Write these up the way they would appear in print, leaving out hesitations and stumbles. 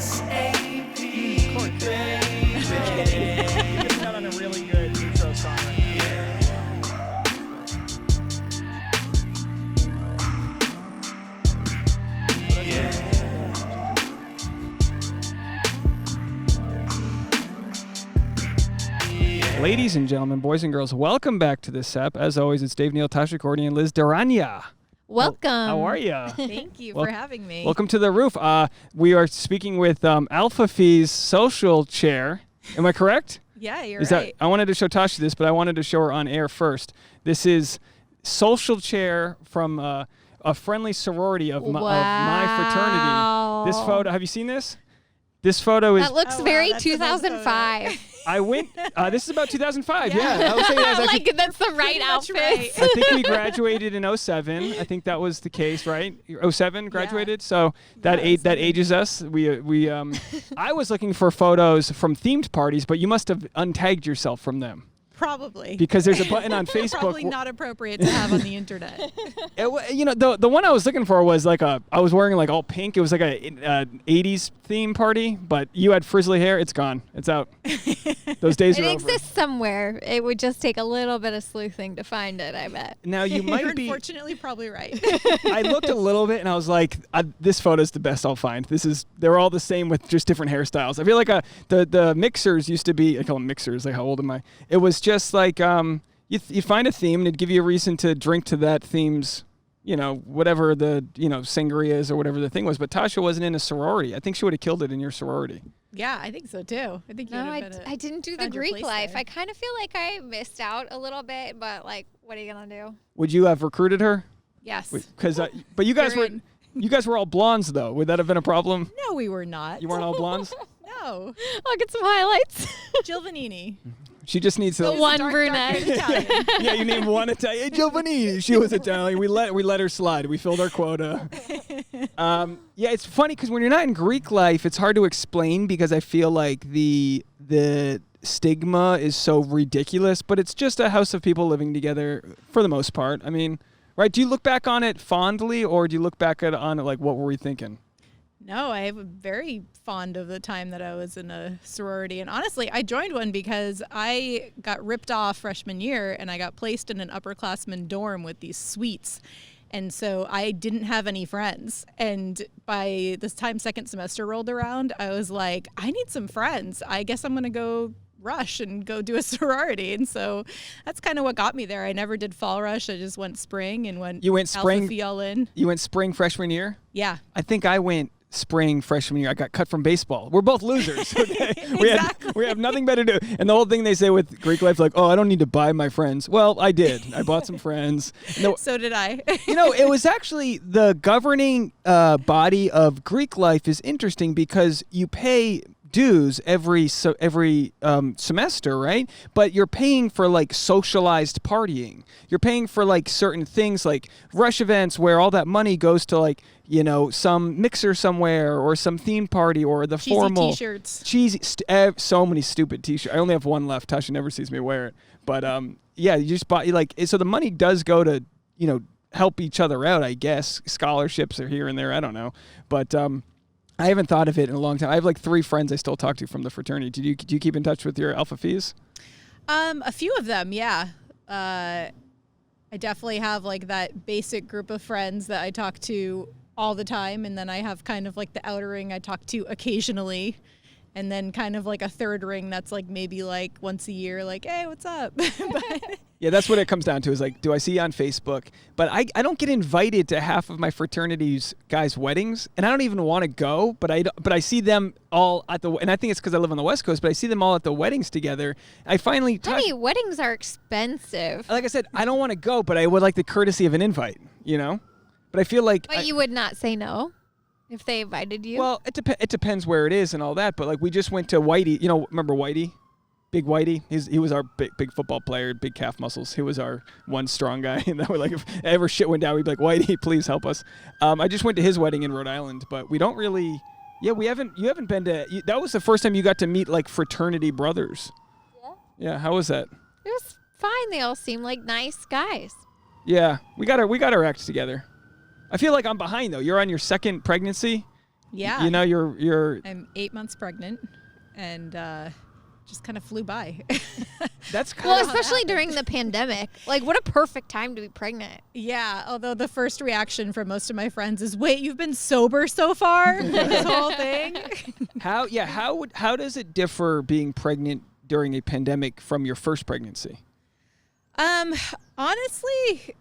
Not on a really good intro song right now. Ladies and gentlemen, boys and girls, welcome back to this ep. As always, it's Dave, Neal, Tasha, Courtney, and Liz Deranja. Welcome. How are you? Thank you for having me. Welcome to the roof. We are speaking with Alpha Phi's social chair. Am I correct? Yeah, you're right. I wanted to show Tasha this, but I wanted to show her on air first. This is social chair from a friendly sorority of my fraternity. This photo, have you seen this? This photo is... That looks very 2005. I went... this is about 2005, yeah. I would say that's actually, like, that's the right outfit. Right. I think we graduated in 07. I think that was the case, right? 07 graduated, so that ages us. I was looking for photos from themed parties, but you must have untagged yourself from them. Probably. Because there's a button on Facebook. Probably not appropriate to have on the internet. The one I was looking for was like I was wearing like all pink. It was like a 80s theme party, but you had frizzly hair. It's gone. It's out. Those days are over. It exists somewhere. It would just take a little bit of sleuthing to find it, I bet. Now you might You're be... unfortunately probably right. I looked a little bit and I was like, this photo's the best I'll find. They're all the same with just different hairstyles. I feel like the mixers used to be, I call them mixers, like how old am I? It was just like you find a theme and it'd give you a reason to drink to that theme's, whatever the, sangria is or whatever the thing was. But Tasha wasn't in a sorority. I think she would have killed it in your sorority. Yeah, I think so too. I think I didn't do the Greek life. I kind of feel like I missed out a little bit, but like, what are you gonna do? Would you have recruited her? Yes. But you guys were all blondes though. Would that have been a problem? No, we were not. You weren't all blondes? No. I'll get some highlights. Jill Vanini. She just needs to... The one brunette. Yeah, you named one Italian. Hey, Giovanni. She was Italian. We let her slide. We filled our quota. Yeah, it's funny because when you're not in Greek life, it's hard to explain because I feel like the stigma is so ridiculous, but it's just a house of people living together for the most part. I mean, right? Do you look back on it fondly or do you look back on it like, what were we thinking? No, I am very fond of the time that I was in a sorority. And honestly, I joined one because I got ripped off freshman year and I got placed in an upperclassman dorm with these suites. And so I didn't have any friends. And by this time second semester rolled around, I was like, I need some friends. I guess I'm going to go rush and go do a sorority. And so that's kind of what got me there. I never did fall rush. I just went spring and went Alpha Phi all in. You went spring freshman year? Yeah. I think I went spring freshman year. I got cut from baseball. We're both losers. Okay? Exactly. We have nothing better to do. And the whole thing they say with Greek life, like, oh, I don't need to buy my friends. Well, I did. I bought some friends. So did I. It was actually the governing body of Greek life is interesting because you pay dues every semester, right? But you're paying for like socialized partying. You're paying for like certain things like rush events where all that money goes to like, some mixer somewhere or some theme party or the cheesy formal t-shirts. Cheesy, so many stupid t-shirts. I only have one left. Tasha never sees me wear it. But yeah, you just buy so the money does go to, help each other out, I guess. Scholarships are here and there. I don't know. But I haven't thought of it in a long time. I have like 3 friends I still talk to from the fraternity. Do you keep in touch with your Alpha Phis? A few of them, yeah. I definitely have like that basic group of friends that I talk to all the time, and then I have kind of like the outer ring I talk to occasionally, and then kind of like a third ring that's like maybe like once a year, like, hey, what's up? Yeah, that's what it comes down to is like, do I see you on Facebook? But I don't get invited to half of my fraternity's guys' weddings, and I don't even want to go, but I see them all at and I think it's because I live on the West Coast, but I see them all at the weddings together. I finally... Honey, weddings are expensive. Like I said, I don't want to go, but I would like the courtesy of an invite, But I feel like... But you would not say no if they invited you? Well, it depends where it is and all that, but like we just went to Whitey. Remember Whitey? Big Whitey? He was our big football player, big calf muscles. He was our one strong guy. And that would like, if ever shit went down, we'd be like, Whitey, please help us. I just went to his wedding in Rhode Island, but we don't really... Yeah, you haven't been to... that was the first time you got to meet like fraternity brothers. Yeah. Yeah, how was that? It was fine. They all seemed like nice guys. Yeah, we got our act together. I feel like I'm behind though. You're on your second pregnancy. Yeah. You know, you're. I'm 8 months pregnant, and just kind of flew by. That's kind Well, of especially during the pandemic. Like, what a perfect time to be pregnant. Yeah, although the first reaction from most of my friends is, "Wait, you've been sober so far for this whole thing?" how does it differ being pregnant during a pandemic from your first pregnancy? Honestly,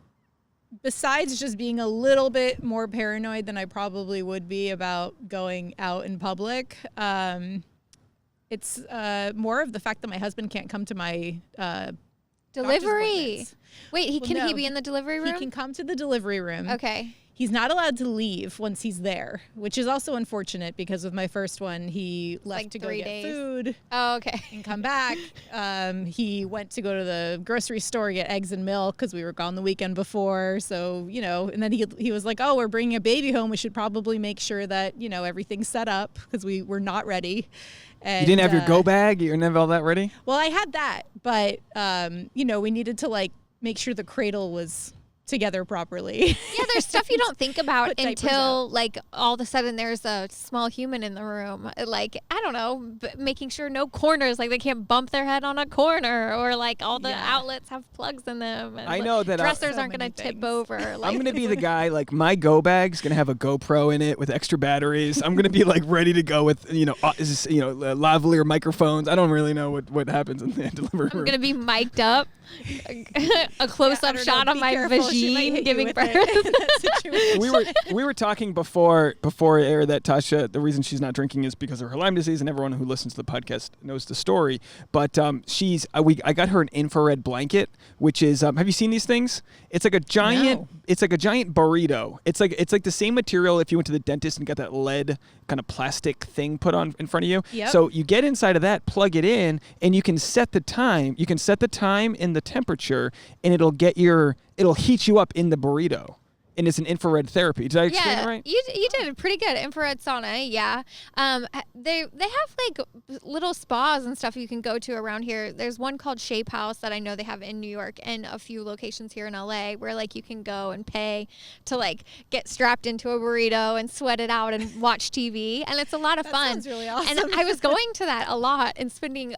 besides just being a little bit more paranoid than I probably would be about going out in public, it's more of the fact that my husband can't come to my Delivery. Wait, can he be in the delivery room? He can come to the delivery room. Okay. He's not allowed to leave once he's there, which is also unfortunate because with my first one, he left to go get food. Oh, okay. And come back. He went to go to the grocery store, get eggs and milk because we were gone the weekend before. So, you know, and then he was like, "Oh, we're bringing a baby home. We should probably make sure that, you know, everything's set up because we were not ready." And, you didn't have your go bag? You didn't have all that ready? Well, I had that, but, you know, we needed to, like, make sure the cradle was together properly. Yeah, there's stuff you don't think about until like all of a sudden there's a small human in the room. Like, I don't know, making sure no corners, like they can't bump their head on a corner, or like all the outlets have plugs in them. And I know that dressers aren't going to tip over. Like, I'm going to be the guy, like my go bag's going to have a GoPro in it with extra batteries. I'm going to be like ready to go with, lavalier microphones. I don't really know what happens in the delivery room. I'm going to be mic'd up. A close-up shot on my vagine giving birth. we were talking before air that Tasha, the reason she's not drinking is because of her Lyme disease, and everyone who listens to the podcast knows the story. But I got her an infrared blanket, which is have you seen these things? It's like a giant. No. It's like a giant burrito. It's like the same material if you went to the dentist and got that lead kind of plastic thing put on in front of you. Yep. So you get inside of that, plug it in, and you can set the time. You can set the time and the temperature, and it'll heat you up in the burrito. And it's an infrared therapy. Did I explain it right? You did pretty good. Infrared sauna, yeah. They have like little spas and stuff you can go to around here. There's one called Shape House that I know they have in New York and a few locations here in LA where like you can go and pay to like get strapped into a burrito and sweat it out and watch TV, and it's a lot of fun. Sounds really awesome. And I was going to that a lot and spending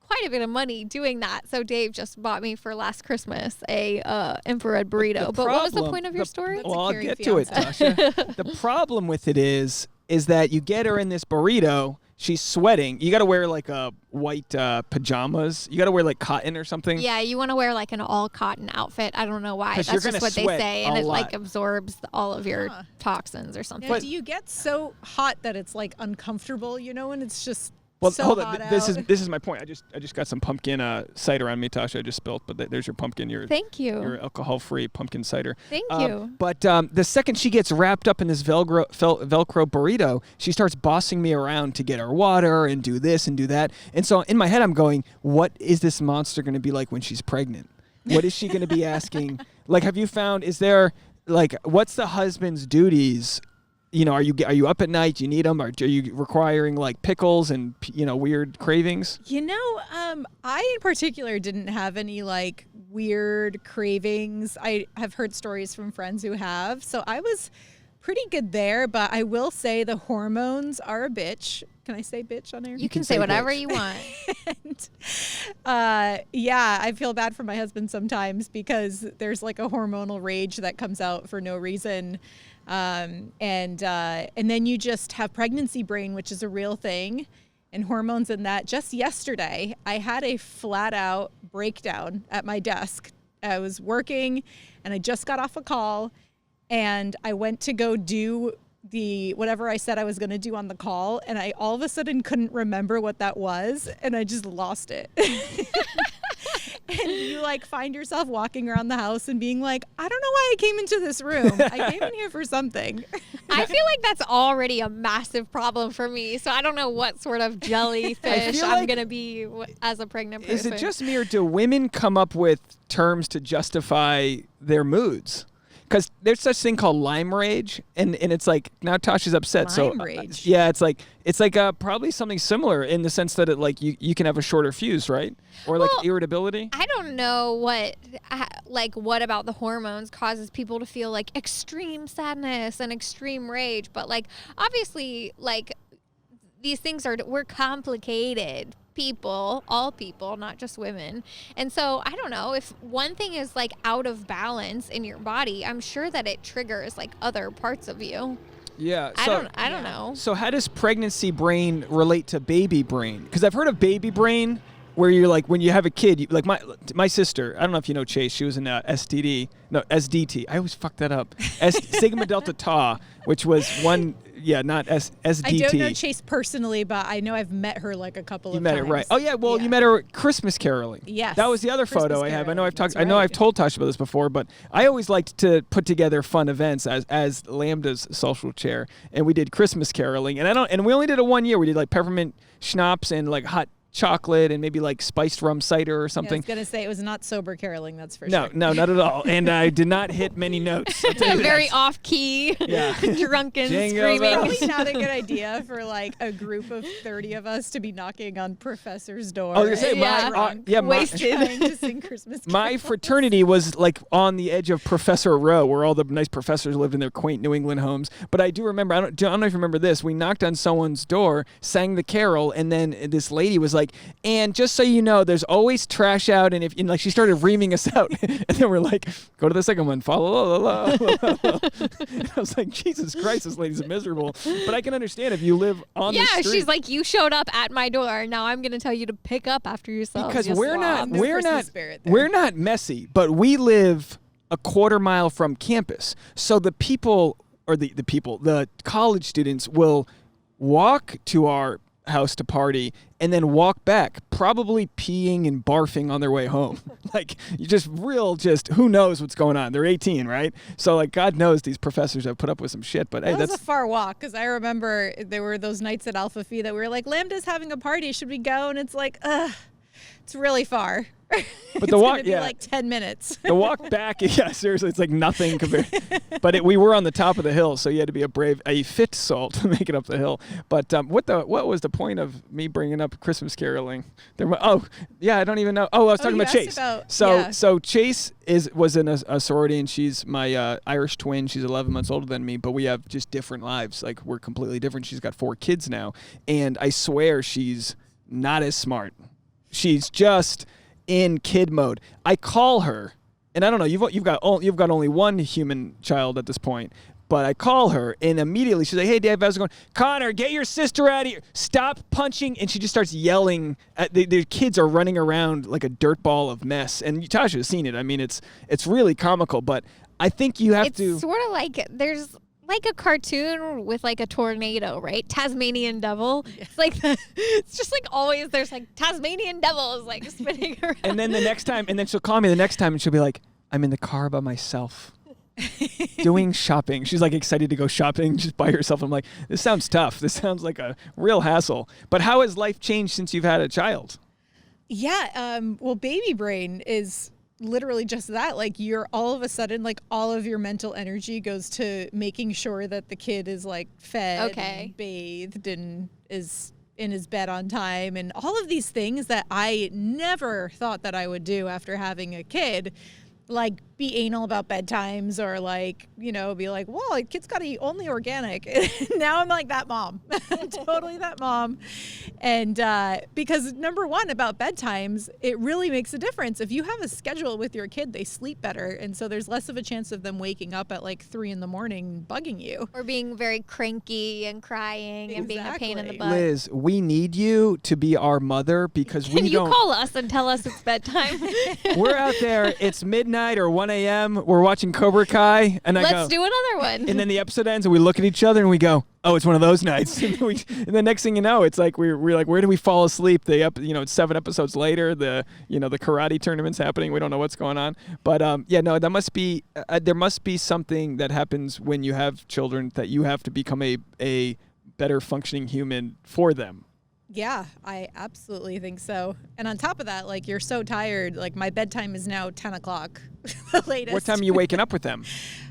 quite a bit of money doing that. So Dave just bought me for last Christmas a infrared burrito. But what was the point of your story? Well, I'll get to it, Tasha. The problem with it is that you get her in this burrito, she's sweating. You got to wear like a white pajamas. You got to wear like cotton or something. Yeah, you want to wear like an all cotton outfit. I don't know why. That's just what they say, and it like absorbs all of your toxins or something. Now, do you get so hot that it's like uncomfortable? You know, when it's just Well, so hold hot on. out. This is my point. I just got some pumpkin cider on me, Tasha. I just spilled, but there's your pumpkin. Thank you. Your alcohol-free pumpkin cider. Thank you. But the second she gets wrapped up in this Velcro burrito, she starts bossing me around to get her water and do this and do that. And so in my head, I'm going, what is this monster going to be like when she's pregnant? What is she going to be asking? Like, have you found? Is there like what's the husband's duties? You know, are you up at night? Do you need them? Or are you requiring like pickles and weird cravings? You know, I in particular didn't have any like weird cravings. I have heard stories from friends who have, so I was pretty good there. But I will say the hormones are a bitch. Can I say bitch on air? You can say whatever you want. And, yeah, I feel bad for my husband sometimes because there's like a hormonal rage that comes out for no reason. And then you just have pregnancy brain, which is a real thing, and hormones in that. Just yesterday, I had a flat out breakdown at my desk. I was working and I just got off a call and I went to go do whatever I said I was going to do on the call. And I all of a sudden couldn't remember what that was. And I just lost it. And you like find yourself walking around the house and being like, I don't know why I came into this room. I came in here for something. I feel like that's already a massive problem for me. So I don't know what sort of jellyfish I'm going to be as a pregnant person. Is it just me, or do women come up with terms to justify their moods? because there's such thing called Lyme rage, and it's like now Tasha's upset. Lyme so rage. Yeah, it's like probably something similar in the sense that it like you can have a shorter fuse, right? Or like irritability. I don't know what about the hormones causes people to feel like extreme sadness and extreme rage, but like obviously like these things we're complicated people, all people, not just women. And so I don't know if one thing is like out of balance in your body, I'm sure that it triggers like other parts of you. Yeah. I don't know. So how does pregnancy brain relate to baby brain? Because I've heard of baby brain where you're like, when you have a kid, like my sister, I don't know if you know Chase, she was in SDT. I always fuck that up. Sigma Delta Tau, which was one, not SDT. I don't know Chase personally, but I know I've met her like a couple of times. You met her, right? Oh yeah, well you met her at Christmas caroling. Yes. That was the other Christmas photo I have. I know caroling. I've told Tasha about this before, but I always liked to put together fun events as Lambda's social chair, and we did Christmas caroling, and we only did it 1 year. We did like peppermint schnapps and like hot chocolate and maybe like spiced rum cider or something. I was gonna say it was not sober caroling, that's for sure. No, not at all. And I did not hit many notes. Very off key. Yeah. Drunken, Jingle screaming. Probably not a good idea for like a group of 30 of us to be knocking on professor's door. I was gonna say wasted trying to sing Christmas carols. My fraternity was like on the edge of Professor Row, where all the nice professors lived in their quaint New England homes. But I do remember, I don't know if you remember this. We knocked on someone's door, sang the carol, and then this lady was like, and just so you know, there's always trash out, and like she started reaming us out, and then we're like, go to the second one, follow. I was like, Jesus Christ, this lady's miserable. But I can understand if you live on the street. Yeah, she's like, you showed up at my door. Now I'm gonna tell you to pick up after yourself. Because you we're slob. not messy, but we live a quarter mile from campus, so the people or the college students will walk to our house to party and then walk back, probably peeing and barfing on their way home. Like, you just who knows what's going on? They're 18, right? So like, God knows these professors have put up with some shit, but hey, that's a far walk. Because I remember there were those nights at Alpha Phi that we were like, Lambda's having a party, should we go? And it's like, it's really far. But the walk, like 10 minutes. The walk back, seriously, it's like nothing compared. But we were on the top of the hill, so you had to be a fit soul to make it up the hill. But what was the point of me bringing up Christmas caroling? I don't even know. I was talking about Chase. So Chase was in a sorority, and she's my Irish twin. She's 11 months older than me, but we have just different lives. Like, we're completely different. She's got 4 kids now, and I swear she's not as smart. She's just in kid mode. I call her, and I don't know. You've got only one human child at this point, but I call her, and immediately she's like, "Hey, Dave, how's it going? Connor, get your sister out of here! Stop punching!" And she just starts yelling. The kids are running around like a dirt ball of mess, and Tasha has seen it. I mean, it's really comical, but I think you have to. It's sort of like there's like a cartoon with like a tornado, right? Tasmanian devil. Yeah. It's like it's just like always there's like Tasmanian devils like spinning around. And then then she'll call me the next time and she'll be like, I'm in the car by myself doing shopping. She's like excited to go shopping just by herself. I'm like, this sounds tough. This sounds like a real hassle. But how has life changed since you've had a child? Yeah, well, baby brain is literally just that. Like, you're all of a sudden, like, all of your mental energy goes to making sure that the kid is like fed and bathed and is in his bed on time, and all of these things that I never thought that I would do after having a kid. Like, be anal about bedtimes, or like, be like, whoa, kid's got to eat only organic. Now I'm like that mom, totally that mom. And because number one, about bedtimes, it really makes a difference. If you have a schedule with your kid, they sleep better. And so there's less of a chance of them waking up at like 3 a.m. bugging you. Or being very cranky and crying and being a pain in the butt. Liz, we need you to be our mother, because Can you call us and tell us it's bedtime? We're out there, it's midnight or 1 a.m. We're watching Cobra Kai, and Let's do another one. And then the episode ends, and we look at each other, and we go, "Oh, it's one of those nights." And the next thing you know, it's like we're like, where do we fall asleep? It's 7 episodes later. The karate tournament's happening. We don't know what's going on. But that must be there must be something that happens when you have children that you have to become a better functioning human for them. Yeah, I absolutely think so. And on top of that, like, you're so tired. Like, my bedtime is now 10 o'clock, the latest. What time are you waking up with them?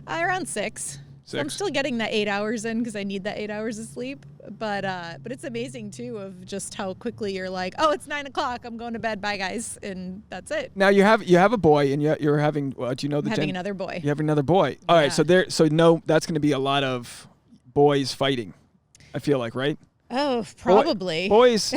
Around 6. So I'm still getting that 8 hours in because I need that 8 hours of sleep. But it's amazing, too, of just how quickly you're like, oh, it's 9 o'clock. I'm going to bed. Bye, guys. And that's it. Now you have a boy, and you're having. Do you know the? I'm having another boy. You have another boy. All right. So that's going to be a lot of boys fighting. I feel like, right? Oh, probably. Boys.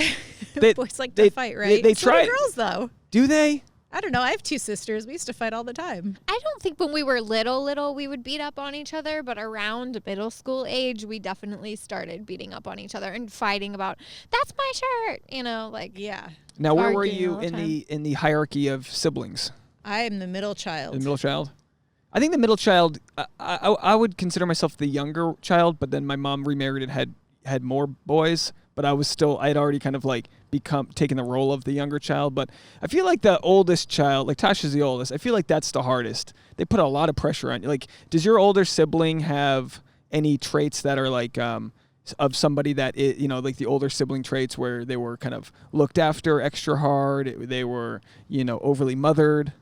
Boys like to fight, right? They so try. Do girls, though. Do they? I don't know. I have 2 sisters. We used to fight all the time. I don't think when we were little, we would beat up on each other, but around middle school age, we definitely started beating up on each other and fighting about, that's my shirt, Yeah. Now, where were arguing you all the in the hierarchy of siblings? I am the middle child. The middle child? I think the middle child, I would consider myself the younger child, but then my mom remarried and had more boys, but I had already kind of like taken the role of the younger child. But I feel like the oldest child, like Tasha's the oldest, I feel like that's the hardest. They put a lot of pressure on you. Like, does your older sibling have any traits that are like of somebody that like the older sibling traits where they were kind of looked after extra hard, they were overly mothered?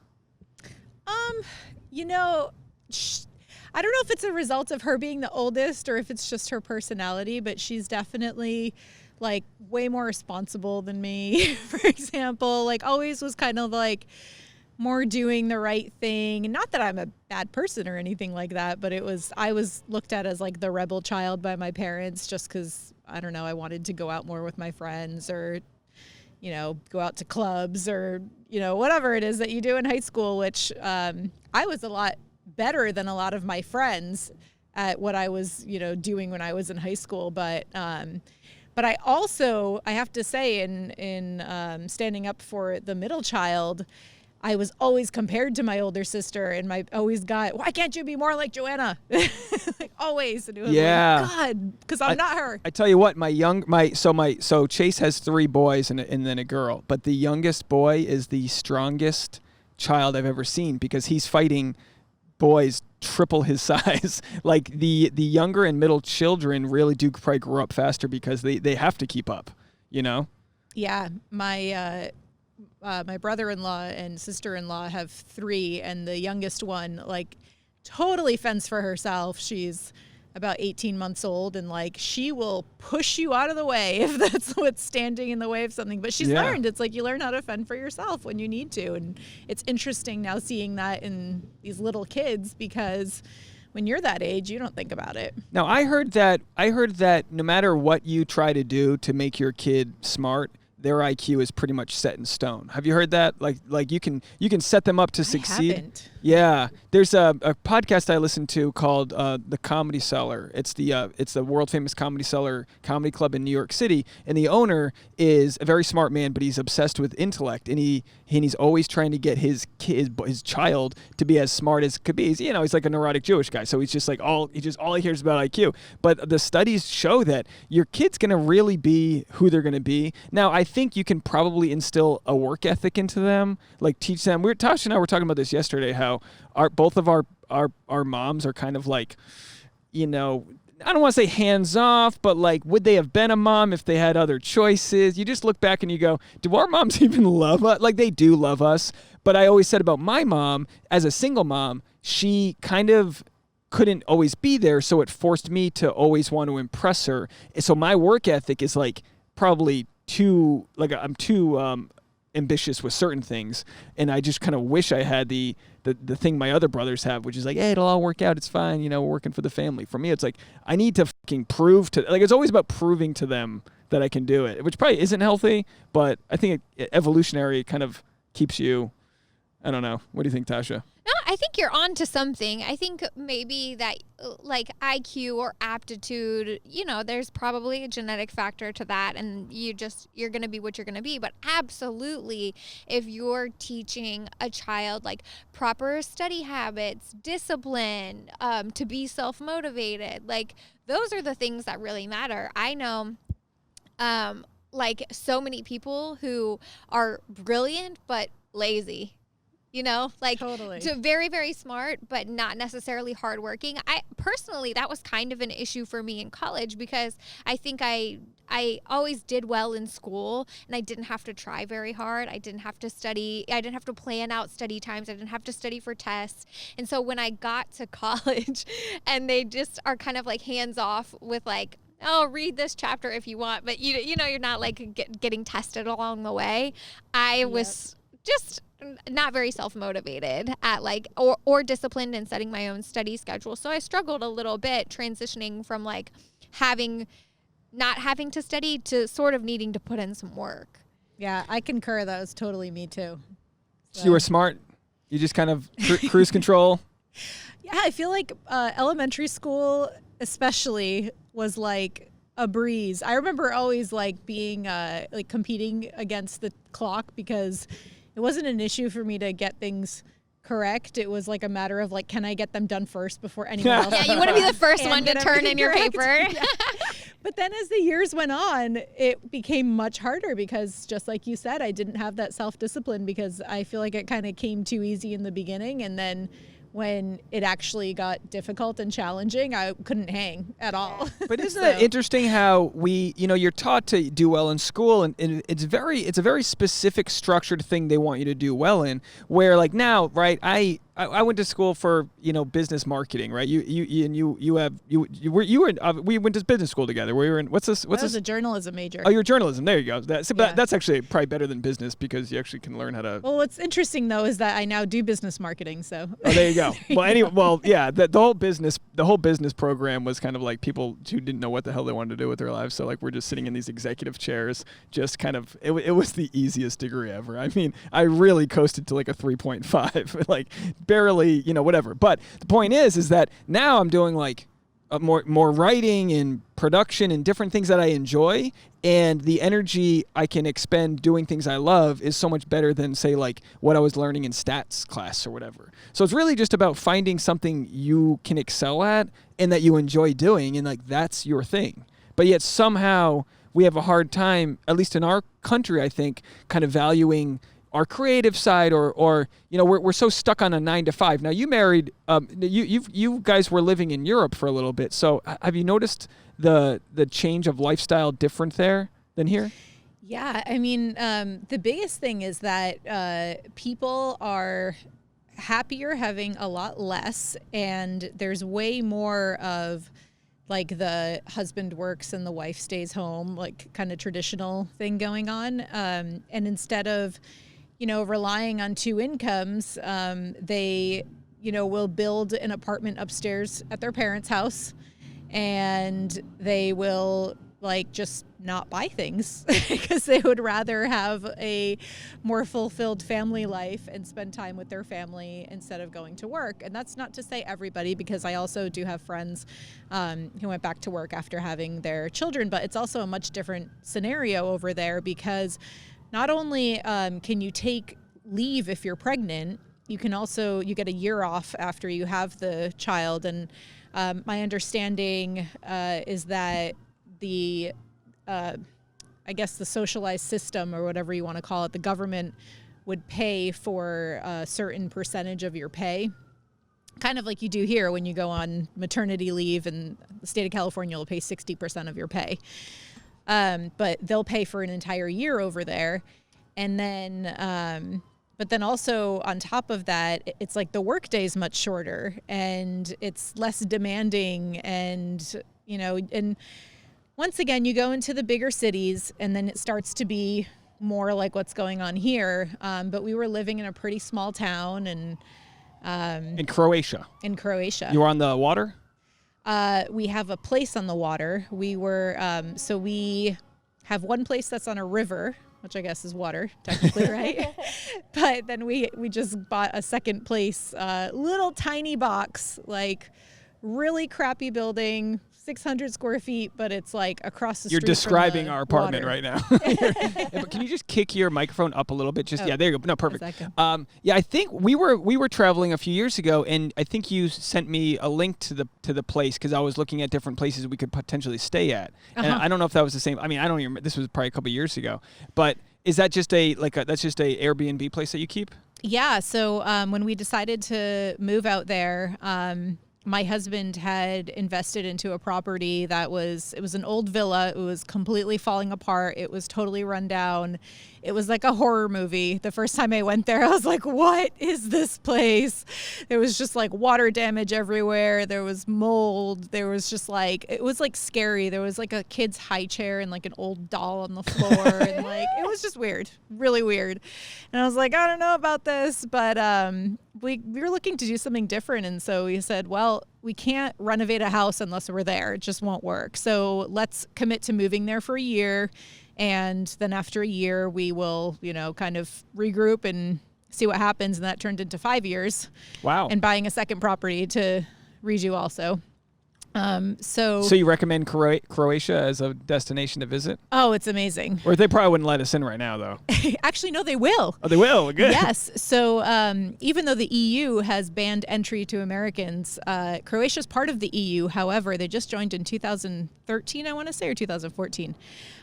I don't know if it's a result of her being the oldest or if it's just her personality, but she's definitely like way more responsible than me, for example. Like, always was kind of like more doing the right thing. And not that I'm a bad person or anything like that, but I was looked at as like the rebel child by my parents just because, I don't know, I wanted to go out more with my friends or, go out to clubs or, whatever it is that you do in high school, which I was a lot better than a lot of my friends at what I was, doing when I was in high school. But I also, I have to say, in standing up for the middle child, I was always compared to my older sister, and always got, why can't you be more like Joanna? Like, always. And it was like, God, because I'm not her. I tell you what, so Chase has 3 boys and then a girl, but the youngest boy is the strongest child I've ever seen because he's fighting boys triple his size. Like the younger and middle children really do probably grow up faster because they have to keep up, Yeah, my brother-in-law and sister-in-law have 3, and the youngest one like totally fends for herself. She's about 18 months old, and like she will push you out of the way if that's what's standing in the way of something. But she's learned. It's like you learn how to fend for yourself when you need to, and it's interesting now seeing that in these little kids because when you're that age, you don't think about it. Now, I heard that no matter what you try to do to make your kid smart, their IQ is pretty much set in stone. Have you heard that? Like you can set them up to succeed. I haven't. Yeah, there's a podcast I listen to called The Comedy Cellar. It's the world famous Comedy Cellar comedy club in New York City, and the owner is a very smart man, but he's obsessed with intellect, and he's always trying to get his child to be as smart as could be. He's like a neurotic Jewish guy, so he's just like all he hears about IQ. But the studies show that your kid's gonna really be who they're gonna be. Now, I think you can probably instill a work ethic into them, like teach them. Tasha and I were talking about this yesterday, how both of our moms are kind of like, I don't want to say hands off, but like, would they have been a mom if they had other choices? You just look back and you go, do our moms even love us? Like, they do love us. But I always said about my mom, as a single mom, she kind of couldn't always be there, so it forced me to always want to impress her. So my work ethic is like probably I'm too ambitious with certain things, and I just kind of wish I had the thing my other brothers have, which is like, hey, it'll all work out, it's fine, we're working for the family. For me, it's like I need to fucking prove to, like, it's always about proving to them that I can do it, which probably isn't healthy, but I think evolutionary kind of keeps you. I don't know. What do you think, Tasha? No, I think you're on to something. I think maybe that like IQ or aptitude, there's probably a genetic factor to that, and you're going to be what you're going to be. But absolutely, if you're teaching a child like proper study habits, discipline, to be self-motivated, like those are the things that really matter. I know like so many people who are brilliant but lazy. Totally. Very, very smart, but not necessarily hardworking. Personally, that was kind of an issue for me in college because I think I I always did well in school, and I didn't have to try very hard. I didn't have to study. I didn't have to plan out study times. I didn't have to study for tests. And so when I got to college and they just are kind of like hands off with like, oh, read this chapter if you want, but you know, you're not like getting tested along the way. I was just not very self-motivated at like, or disciplined in setting my own study schedule. So I struggled a little bit transitioning from like not having to study to sort of needing to put in some work. Yeah, I concur. That was totally me too. So you were smart. You just kind of cruise control. Yeah, I feel like elementary school especially was like a breeze. I remember always like being like competing against the clock because it wasn't an issue for me to get things correct. It was like a matter of like, can I get them done first before anyone else? Yeah, you want to be the first one to turn in your paper. Yeah. But then as the years went on, it became much harder because just like you said, I didn't have that self-discipline because I feel like it kind of came too easy in the beginning. And then when it actually got difficult and challenging, I couldn't hang at all. But isn't it interesting how you're taught to do well in school, and it's a very specific structured thing they want you to do well in, where like now, right, I went to school for business marketing, right? We went to business school together. We were in what's this? I was a journalism major. Oh, you're journalism. There you go. That's actually probably better than business because you actually can learn how to. Well, what's interesting though is that I now do business marketing. So. Oh, there you go. Well, anyway, the whole business program was kind of like people who didn't know what the hell they wanted to do with their lives. So like we're just sitting in these executive chairs, just kind of. It was the easiest degree ever. I mean, I really coasted to like a 3.5, like. Barely, whatever. But the point is that now I'm doing like more writing and production and different things that I enjoy, and the energy I can expend doing things I love is so much better than say like what I was learning in stats class or whatever. So it's really just about finding something you can excel at and that you enjoy doing, and like that's your thing. But yet somehow we have a hard time, at least in our country, I think, kind of valuing our creative side, or we're so stuck on a 9 to 5. Now you married, you guys were living in Europe for a little bit. So have you noticed the change of lifestyle different there than here? Yeah, I mean, the biggest thing is that people are happier having a lot less, and there's way more of like the husband works and the wife stays home, like kind of traditional thing going on. And instead of relying on two incomes, they, will build an apartment upstairs at their parents' house, and they will like just not buy things because they would rather have a more fulfilled family life and spend time with their family instead of going to work. And that's not to say everybody, because I also do have friends who went back to work after having their children, but it's also a much different scenario over there because not only can you take leave if you're pregnant, you get a year off after you have the child. And my understanding is that the socialized system, or whatever you want to call it, the government would pay for a certain percentage of your pay, kind of like you do here when you go on maternity leave, and the state of California will pay 60% of your pay. But they'll pay for an entire year over there. And then, but then also on top of that, it's like the workday is much shorter and it's less demanding. And, and once again, you go into the bigger cities and then it starts to be more like what's going on here. But we were living in a pretty small town and, in Croatia. You were on the water? We have a place on the water. We were, so we have one place that's on a river, which I guess is water, technically, right? But then we just bought a second place, little tiny box, like really crappy building, 600 square feet, but it's like across the street. You're describing our apartment water. Right now. But can you just kick your microphone up a little bit? Yeah, there you go. No, perfect. I think we were traveling a few years ago, and I think you sent me a link to the place because I was looking at different places we could potentially stay at. And I don't know if that was the same. I mean, I don't even. This was probably a couple of years ago. But is that just that's just a Airbnb place that you keep? Yeah. So when we decided to move out there, my husband had invested into a property it was an old villa. It was completely falling apart. It was totally run down. It was like a horror movie. The first time I went there, I was like, what is this place? There was just like water damage everywhere. There was mold. There was just like, it was like scary. There was like a kid's high chair and like an old doll on the floor. And like, it was just weird, really weird. And I was like, I don't know about this, but we were looking to do something different. And so we said, well, we can't renovate a house unless we're there. It just won't work. So let's commit to moving there for a year. And then after a year, we will, kind of regroup and see what happens. And that turned into 5 years. Wow. And buying a second property to redo also. So you recommend Croatia as a destination to visit? Oh, it's amazing. Or they probably wouldn't let us in right now, though. Actually, no, they will. Oh, they will? Good. Yes. So even though the EU has banned entry to Americans, Croatia is part of the EU. However, they just joined in 2013, I want to say, or 2014.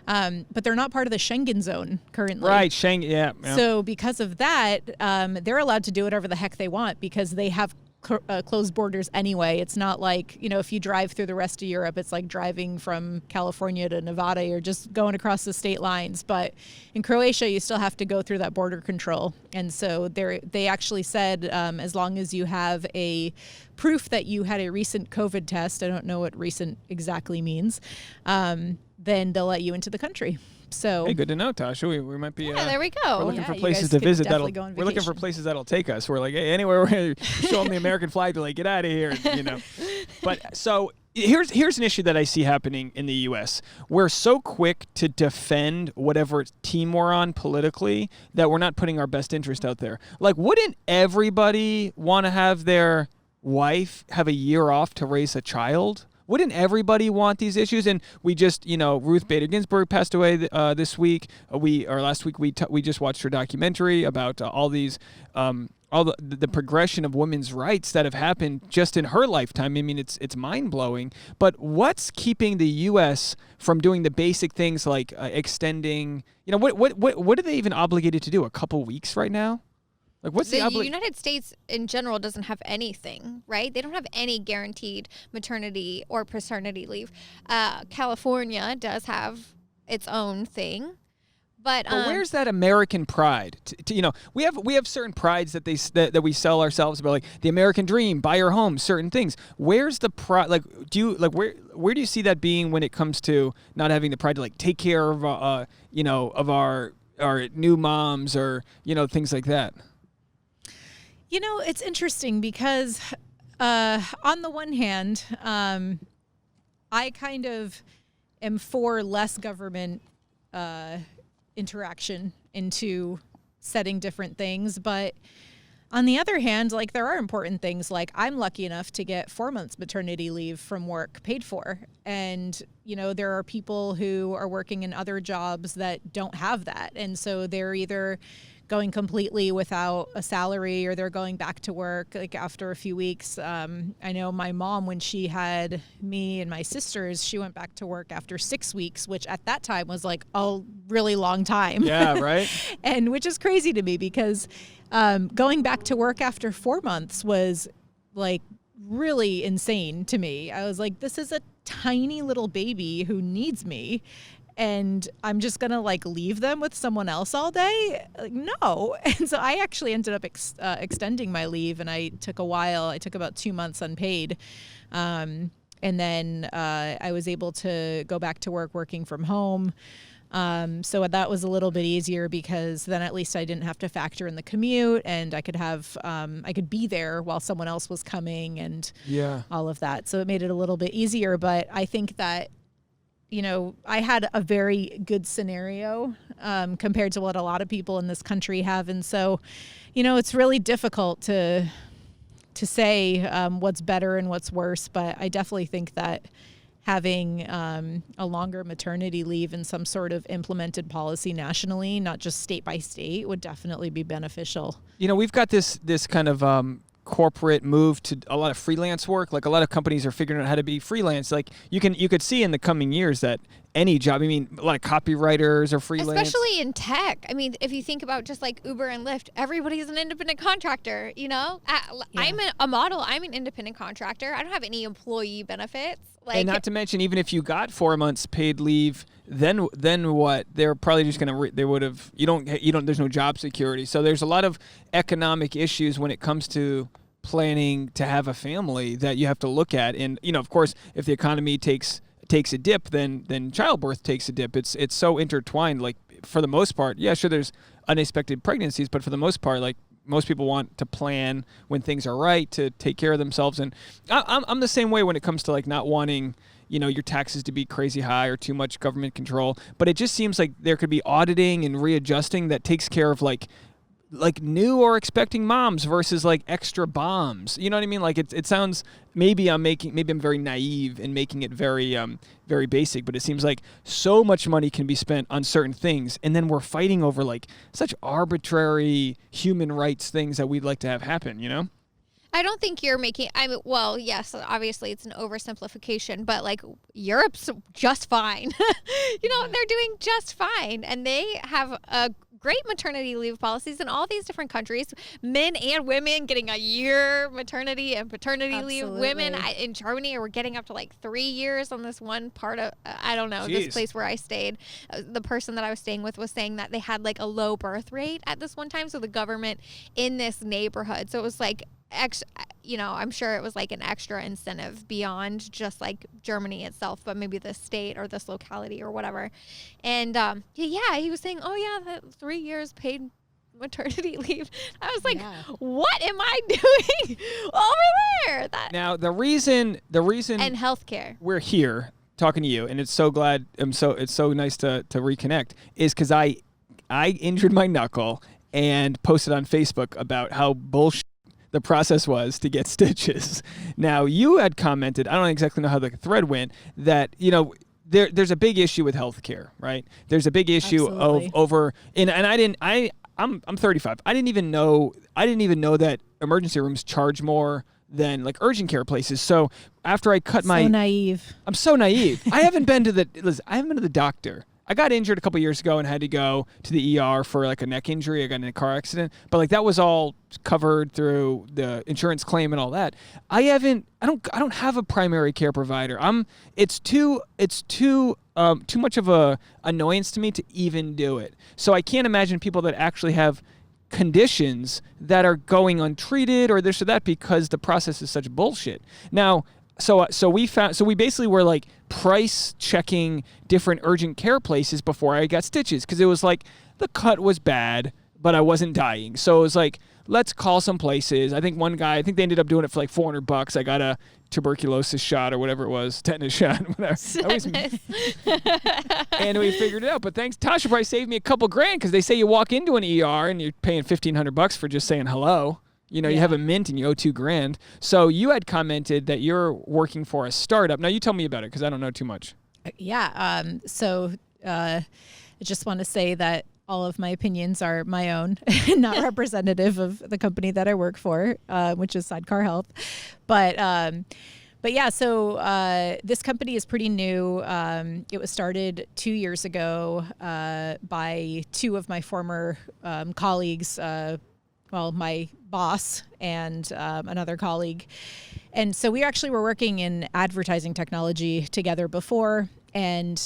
But they're not part of the Schengen zone currently. Right, Schengen, yeah. So because of that, they're allowed to do whatever the heck they want because they have closed borders anyway. It's not like, if you drive through the rest of Europe, it's like driving from California to Nevada. You're just going across the state lines. But in Croatia, you still have to go through that border control. And so they actually said as long as you have a proof that you had a recent COVID test, I don't know what recent exactly means, then they'll let you into the country. So hey, good to know, Tasha. We might be. Yeah, there we go. We're looking for places to visit. We're looking for places that'll take us. We're like, hey, anywhere we're show them the American flag, they're like, get out of here, But so here's an issue that I see happening in the U.S. We're so quick to defend whatever team we're on politically that we're not putting our best interest out there. Like, wouldn't everybody want to have their wife have a year off to raise a child? Wouldn't everybody want these issues? And we just, Ruth Bader Ginsburg passed away this week. Last week we just watched her documentary about all these, all the progression of women's rights that have happened just in her lifetime. I mean, it's mind blowing. But what's keeping the U.S. from doing the basic things like extending? What are they even obligated to do? A couple weeks right now? Like, what's the United States in general doesn't have anything, right? They don't have any guaranteed maternity or paternity leave. California does have its own thing, but where's that American pride? We have certain prides that we sell ourselves about, like the American dream, buy your home, certain things. Where's the pride? Like, where do you see that being when it comes to not having the pride to like take care of of our new moms or things like that? It's interesting because on the one hand, I kind of am for less government interaction into setting different things. But on the other hand, like there are important things, like I'm lucky enough to get 4 months maternity leave from work paid for. And, there are people who are working in other jobs that don't have that. And so they're either going completely without a salary or they're going back to work like after a few weeks. I know my mom, when she had me and my sisters, she went back to work after 6 weeks, which at that time was like a really long time. Yeah, right. And which is crazy to me because going back to work after 4 months was like really insane to me. I was like, this is a tiny little baby who needs me. And I'm just going to like leave them with someone else all day? Like, no. And so I actually ended up extending my leave, and I took a while. I took about 2 months unpaid. And then I was able to go back to working from home. So that was a little bit easier because then at least I didn't have to factor in the commute, and I could have, I could be there while someone else was coming and all of that. So it made it a little bit easier. But I think that, I had a very good scenario compared to what a lot of people in this country have. And so, it's really difficult to say what's better and what's worse. But I definitely think that having a longer maternity leave and some sort of implemented policy nationally, not just state by state, would definitely be beneficial. We've got this kind of corporate move to a lot of freelance work. Like a lot of companies are figuring out how to be freelance. Like you could see in the coming years that any job. I mean, a lot of copywriters are freelance. Especially in tech. I mean, if you think about just like Uber and Lyft, everybody's an independent contractor, you know? I'm a model. I'm an independent contractor. I don't have any employee benefits. And not to mention, even if you got 4 months paid leave, then what? They're probably just going to, they would have, there's no job security. So there's a lot of economic issues when it comes to planning to have a family that you have to look at. And, of course, if the economy takes a dip, then childbirth takes a dip. It's so intertwined. Like, for the most part, yeah, sure, there's unexpected pregnancies, but for the most part, like, most people want to plan when things are right to take care of themselves. And I'm the same way when it comes to like not wanting, your taxes to be crazy high or too much government control. But it just seems like there could be auditing and readjusting that takes care of like new or expecting moms versus like extra bombs. You know what I mean? Like it sounds, maybe I'm very naive in making it very, very basic, but it seems like so much money can be spent on certain things. And then we're fighting over like such arbitrary human rights things that we'd like to have happen, I don't think you're making, well, yes, obviously it's an oversimplification, but like Europe's just fine. They're doing just fine. And they have a great maternity leave policies in all these different countries, men and women getting a year maternity and paternity leave. Women in Germany were getting up to like 3 years on this one part of, I don't know, this place where I stayed. The person that I was staying with was saying that they had like a low birth rate at this one time. So the government in this neighborhood, so it was like, I'm sure it was like an extra incentive beyond just like Germany itself, but maybe the state or this locality or whatever. And he was saying, that 3 years paid maternity leave. I was like, what am I doing over there? Now the reason and healthcare we're here talking to you, and it's so nice to reconnect, is because I injured my knuckle and posted on Facebook about how bullshit the process was to get stitches. Now, you had commented, I don't exactly know how the thread went, that, there's a big issue with healthcare, right? There's a big issue I'm 35. I didn't even know that emergency rooms charge more than like urgent care places. So after I cut I'm so naive. I haven't been to the doctor. I got injured a couple years ago and had to go to the ER for like a neck injury. I got in a car accident, but like that was all covered through the insurance claim and all that. I don't have a primary care provider. It's too much of a annoyance to me to even do it. So I can't imagine people that actually have conditions that are going untreated or this or that because the process is such bullshit. Now, So we basically were like price checking different urgent care places before I got stitches, because it was like the cut was bad, but I wasn't dying. So it was like, let's call some places. I think they ended up doing it for like $400. I got a tuberculosis shot or whatever it was, tetanus shot, whatever. And we figured it out. But thanks, Tasha probably saved me a couple grand, because they say you walk into an ER and you're paying $1,500 for just saying hello. You have a mint and you owe $2,000. So you had commented that you're working for a startup. Now you tell me about it, because I don't know too much. So I just want to say that all of my opinions are my own, not representative of the company that I work for, which is Sidecar Health. But yeah, so this company is pretty new. It was started 2 years ago by two of my former colleagues, my boss and another colleague. And so we actually were working in advertising technology together before. And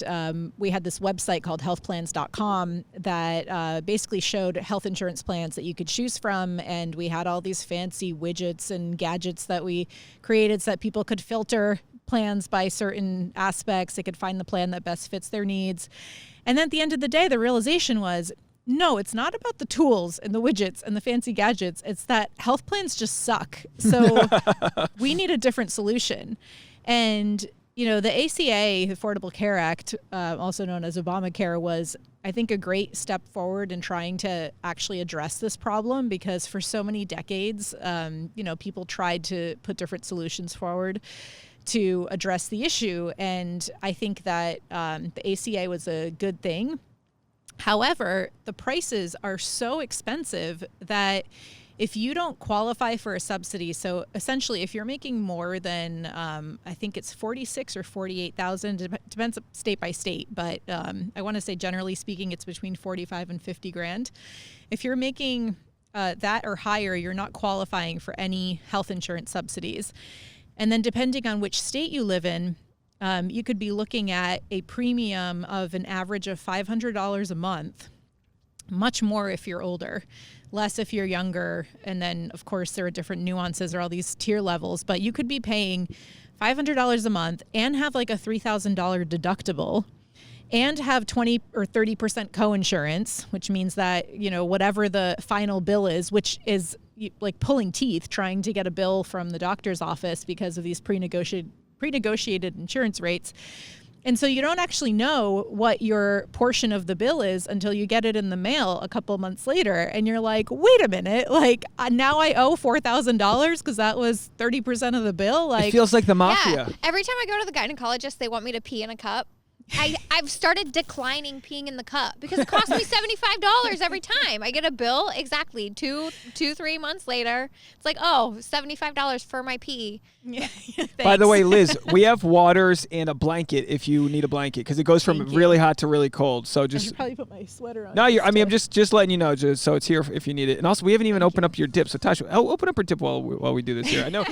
we had this website called healthplans.com that basically showed health insurance plans that you could choose from. And we had all these fancy widgets and gadgets that we created so that people could filter plans by certain aspects. They could find the plan that best fits their needs. And then at the end of the day, the realization was, no, it's not about the tools and the widgets and the fancy gadgets. It's that health plans just suck. So we need a different solution. And, the ACA, Affordable Care Act, also known as Obamacare, was, I think, a great step forward in trying to actually address this problem, because for so many decades, people tried to put different solutions forward to address the issue. And I think that the ACA was a good thing. However, the prices are so expensive that if you don't qualify for a subsidy, so essentially if you're making more than, I think it's 46 or 48,000, depends state by state, but I want to say generally speaking, it's between 45 and 50 grand. If you're making that or higher, you're not qualifying for any health insurance subsidies. And then depending on which state you live in, you could be looking at a premium of an average of $500 a month, much more if you're older, less if you're younger. And then, of course, there are different nuances or all these tier levels, but you could be paying $500 a month and have like a $3,000 deductible and have 20 or 30% coinsurance, which means that, you know, whatever the final bill is, which is like pulling teeth trying to get a bill from the doctor's office because of these pre-negotiated insurance rates. And so you don't actually know what your portion of the bill is until you get it in the mail a couple months later. And you're like, wait a minute, like now I owe $4,000 because that was 30% of the bill. Like, it feels like the mafia. Yeah. Every time I go to the gynecologist, they want me to pee in a cup. I've started declining peeing in the cup because it costs me $75 every time. I get a bill exactly 3 months later. It's like, oh, $75 for my pee. Yeah. By the way, Liz, we have waters and a blanket if you need a blanket because it goes from really hot to really cold. So just I should probably put my sweater on. No, I'm just letting you know, just so it's here if you need it. And also, we haven't even opened up your dip. So Tasha, open up her dip while we do this here. I know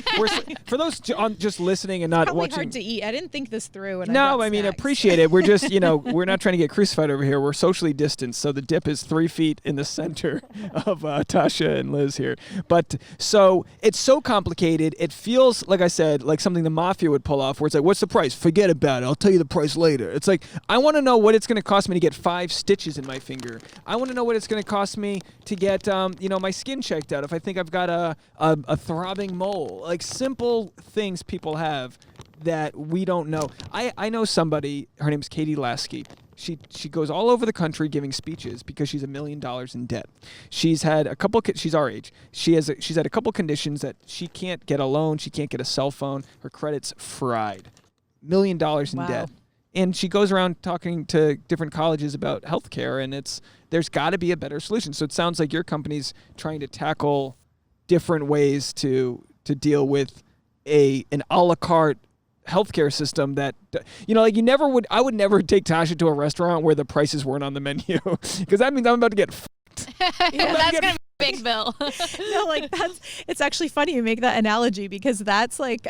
for those just listening and not probably watching. Hard to eat. I didn't think this through. No, I mean, appreciate it. We're just, we're not trying to get crucified over here. We're socially distanced. So the dip is 3 feet in the center of Tasha and Liz here. But so it's so complicated. It feels, like I said, like something the mafia would pull off where it's like, what's the price? Forget about it. I'll tell you the price later. It's like, I want to know what it's going to cost me to get 5 stitches in my finger. I want to know what it's going to cost me to get, my skin checked out if I think I've got a throbbing mole. Like simple things people have that we don't know. I know somebody, her name's Katie Lasky. She goes all over the country giving speeches because she's $1 million in debt. She's had a couple. She's our age. She's had a couple conditions that she can't get a loan. She can't get a cell phone. Her credit's fried. $1 million in debt. And she goes around talking to different colleges about healthcare, and there's got to be a better solution. So it sounds like your company's trying to tackle different ways to deal with an a la carte healthcare system that, I would never take Tasha to a restaurant where the prices weren't on the menu because that means I'm about to get fucked. That's going to be a big bill. No, it's actually funny you make that analogy because that's like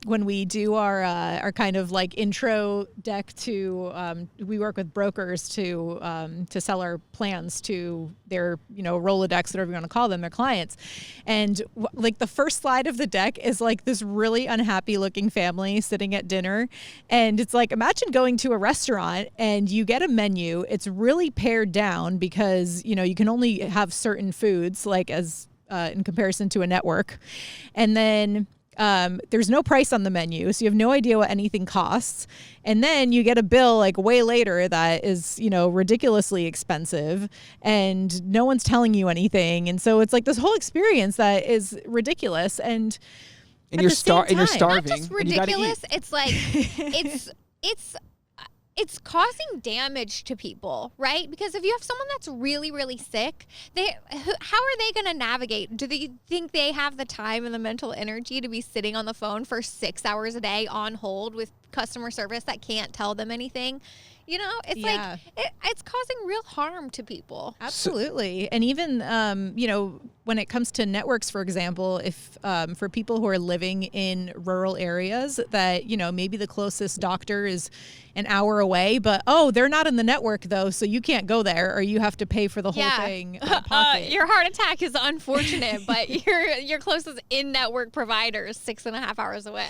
when we do our kind of like intro deck to, we work with brokers to sell our plans to their, Rolodex, whatever you want to call them, their clients. And like the first slide of the deck is like this really unhappy looking family sitting at dinner. And it's like, imagine going to a restaurant and you get a menu. It's really pared down because, you can only have certain foods like as in comparison to a network. And then there's no price on the menu, so you have no idea what anything costs. And then you get a bill like way later that is, ridiculously expensive and no one's telling you anything. And so it's like this whole experience that is ridiculous. And you're starving. Not just ridiculous. It's like, it's causing damage to people, right? Because if you have someone that's really, really sick, how are they going to navigate? Do they think they have the time and the mental energy to be sitting on the phone for 6 hours a day on hold with customer service that can't tell them anything? It's like it's causing real harm to people. Absolutely. And even, when it comes to networks, for example, if for people who are living in rural areas that, maybe the closest doctor is an hour away, but, they're not in the network, though, so you can't go there or you have to pay for the whole thing out of pocket. Your heart attack is unfortunate, but your closest in-network provider is 6.5 hours away.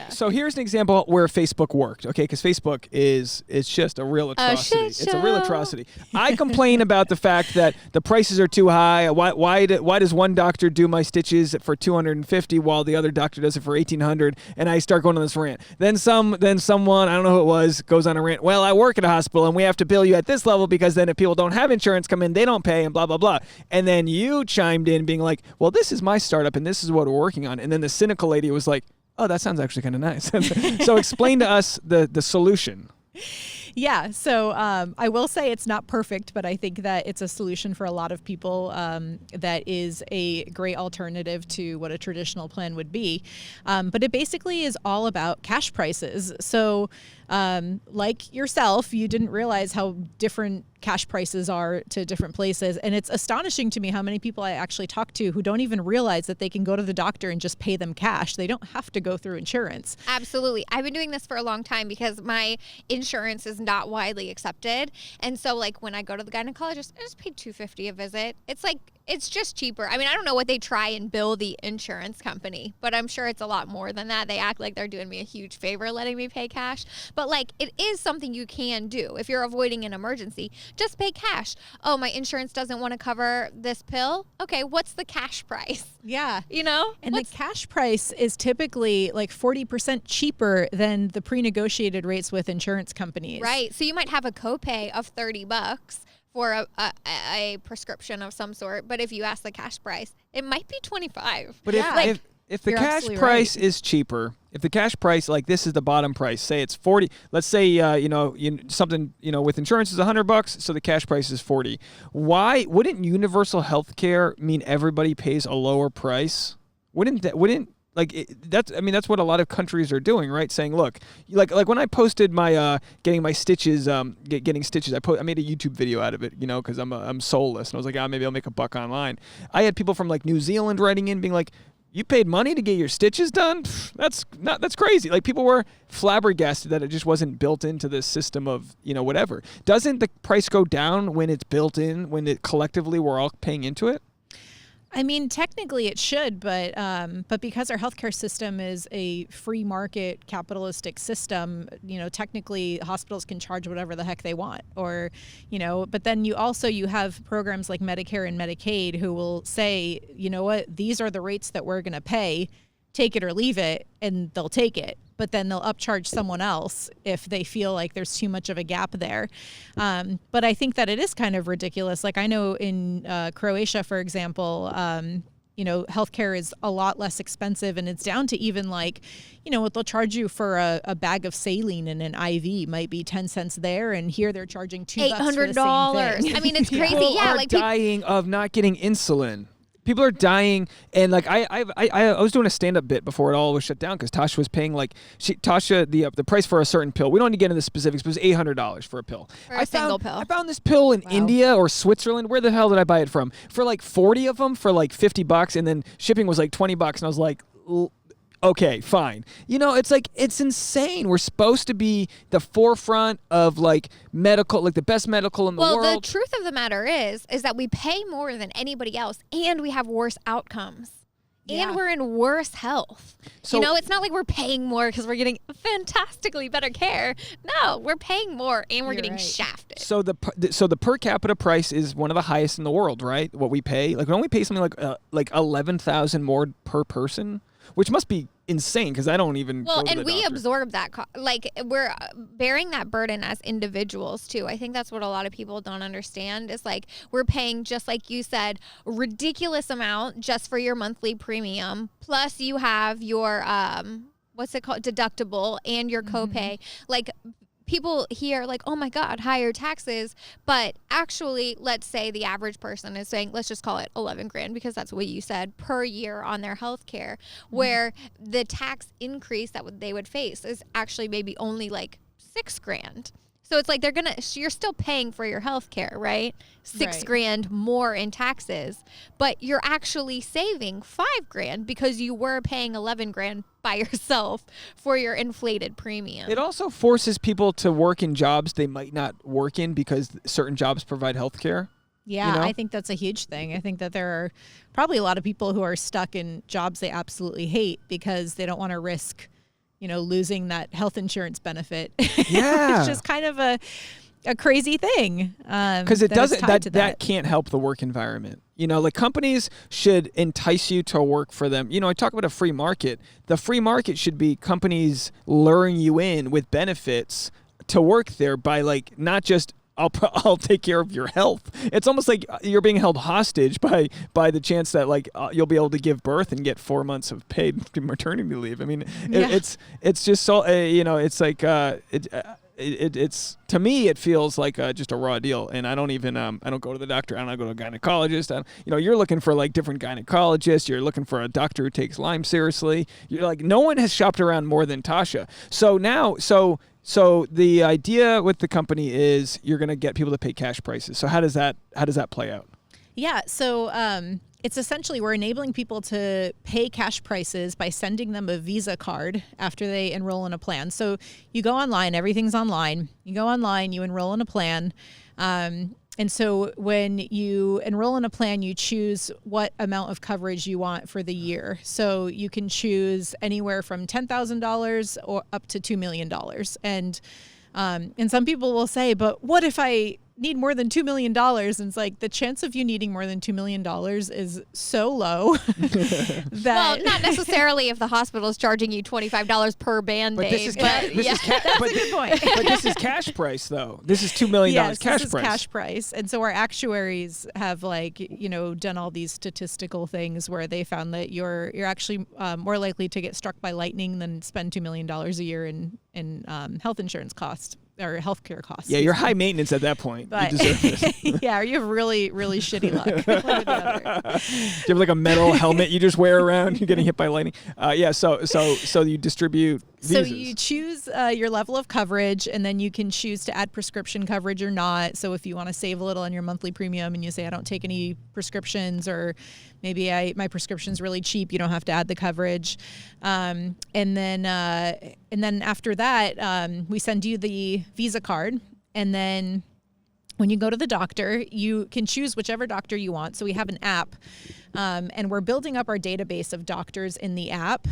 So here's an example where Facebook worked, okay? Because Facebook it's just a real atrocity. It's a real atrocity. I complain about the fact that the prices are too high. Why does one doctor do my stitches for $250 while the other doctor does it for $1,800? And I start going on this rant. Then someone, I don't know who it was, goes on a rant. Well, I work at a hospital and we have to bill you at this level because then if people don't have insurance come in, they don't pay and blah, blah, blah. And then you chimed in being like, well, this is my startup and this is what we're working on. And then the cynical lady was like, oh, that sounds actually kind of nice. So explain to us the solution. Yeah, so I will say it's not perfect, but I think that it's a solution for a lot of people that is a great alternative to what a traditional plan would be. But it basically is all about cash prices. So like yourself, you didn't realize how different cash prices are to different places. And it's astonishing to me how many people I actually talk to who don't even realize that they can go to the doctor and just pay them cash. They don't have to go through insurance. Absolutely. I've been doing this for a long time because my insurance is not widely accepted. And so like when I go to the gynecologist, I just pay $250 a visit. It's like, it's just cheaper. I mean, I don't know what they try and bill the insurance company, but I'm sure it's a lot more than that. They act like they're doing me a huge favor letting me pay cash. But like, it is something you can do. If you're avoiding an emergency, just pay cash. Oh, my insurance doesn't want to cover this pill. Okay, what's the cash price? Yeah. You know? And the cash price is typically like 40% cheaper than the pre-negotiated rates with insurance companies. Right. So you might have a copay of $30 for a prescription of some sort, but if you ask the cash price, it might be $25. But Yeah. if the You're cash absolutely price right. is cheaper, if the cash price, like this is the bottom price, say it's 40, let's say something with insurance is $100, so the cash price is 40. Why wouldn't universal health care mean everybody pays a lower price? That's what a lot of countries are doing, right? Saying, look, like when I posted my getting my stitches, getting stitches, I made a YouTube video out of it, because I'm soulless, and I was like, maybe I'll make a buck online. I had people from like New Zealand writing in, being like, you paid money to get your stitches done? That's crazy. Like people were flabbergasted that it just wasn't built into this system of whatever. Doesn't the price go down when it's built in? When it collectively we're all paying into it? I mean, technically it should, but because our healthcare system is a free market capitalistic system, technically hospitals can charge whatever the heck they want, or, but then you have programs like Medicare and Medicaid who will say, you know what, these are the rates that we're going to pay, take it or leave it, and they'll take it. But then they'll upcharge someone else if they feel like there's too much of a gap there. But I think that it is kind of ridiculous. Like I know in Croatia, for example, healthcare is a lot less expensive, and it's down to even like, what they'll charge you for a bag of saline and an IV might be 10 cents there, and here they're charging $2 for the same thing. I mean, it's crazy. People Yeah, are like dying of not getting insulin. People are dying, and like I was doing a stand-up bit before it all was shut down because Tasha was paying the price for a certain pill. We don't need to get into the specifics, but it was $800 for a pill. For a single pill. I found this pill in India or Switzerland. Where the hell did I buy it from? For like 40 of them for like $50, and then shipping was like $20, and I was like, okay, fine. It's like, it's insane. We're supposed to be the forefront of like medical, like the best medical in the world. Well, the truth of the matter is that we pay more than anybody else, and we have worse outcomes. Yeah. And we're in worse health. So, it's not like we're paying more because we're getting fantastically better care. No, we're paying more and we're getting shafted. So the per capita price is one of the highest in the world, right? What we pay, like, don't we pay something like $11,000 more per person? Which must be insane because I don't even go to and the we doctor. absorb that like we're bearing that burden as individuals too. I think that's what a lot of people don't understand is like we're paying, just like you said, ridiculous amount just for your monthly premium, plus you have your what's it called, deductible, and your copay. Like people hear like, oh my God, higher taxes. But actually, let's say the average person is saying, let's just call it 11 grand because that's what you said, per year on their health care, where the tax increase that they would face is actually maybe only like 6 grand. So it's like you're still paying for your health care, right? 6 grand more in taxes, but you're actually saving 5 grand because you were paying 11 grand by yourself for your inflated premium. It also forces people to work in jobs they might not work in because certain jobs provide health care. Yeah, I think that's a huge thing. I think that there are probably a lot of people who are stuck in jobs they absolutely hate because they don't want to risk losing that health insurance benefit. Yeah. It's just kind of a crazy thing. Because that can't help the work environment. Like companies should entice you to work for them. I talk about a free market. The free market should be companies luring you in with benefits to work there by like, not just, I'll take care of your health. It's almost like you're being held hostage by the chance that like you'll be able to give birth and get 4 months of paid maternity leave. I mean, it's just so it's like it's to me it feels like just a raw deal, and I don't even I don't go to the doctor. I don't go to a gynecologist. You're looking for like different gynecologists. You're looking for a doctor who takes Lyme seriously. You're like, no one has shopped around more than Tasha. So now, so the idea with the company is you're going to get people to pay cash prices. So how does that play out? Yeah. So it's essentially we're enabling people to pay cash prices by sending them a Visa card after they enroll in a plan. So you go online, everything's online. You go online, you enroll in a plan. And so when you enroll in a plan, you choose what amount of coverage you want for the year. So you can choose anywhere from $10,000 or up to $2 million. And some people will say, but what if I need more than $2 million? And it's like the chance of you needing more than $2 million is so low that well, not necessarily if the hospital is charging you $25 per Band-Aid. But this is that's a good point. But this is cash price though. This is $2 million yes, cash this is price. Cash price. And so our actuaries have done all these statistical things where they found that you're actually more likely to get struck by lightning than spend $2 million a year in health insurance costs. Or healthcare costs. Yeah, you're high maintenance at that point. But, you deserve this. yeah, or you have really, really shitty luck. One or the other. Do you have like a metal helmet you just wear around? You're getting hit by lightning. So you distribute visas. So you choose your level of coverage, and then you can choose to add prescription coverage or not. So if you want to save a little on your monthly premium and you say, I don't take any prescriptions, or maybe my prescription's really cheap, you don't have to add the coverage. And then after that, we send you the Visa card. And then when you go to the doctor, you can choose whichever doctor you want. So we have an app, and we're building up our database of doctors in the app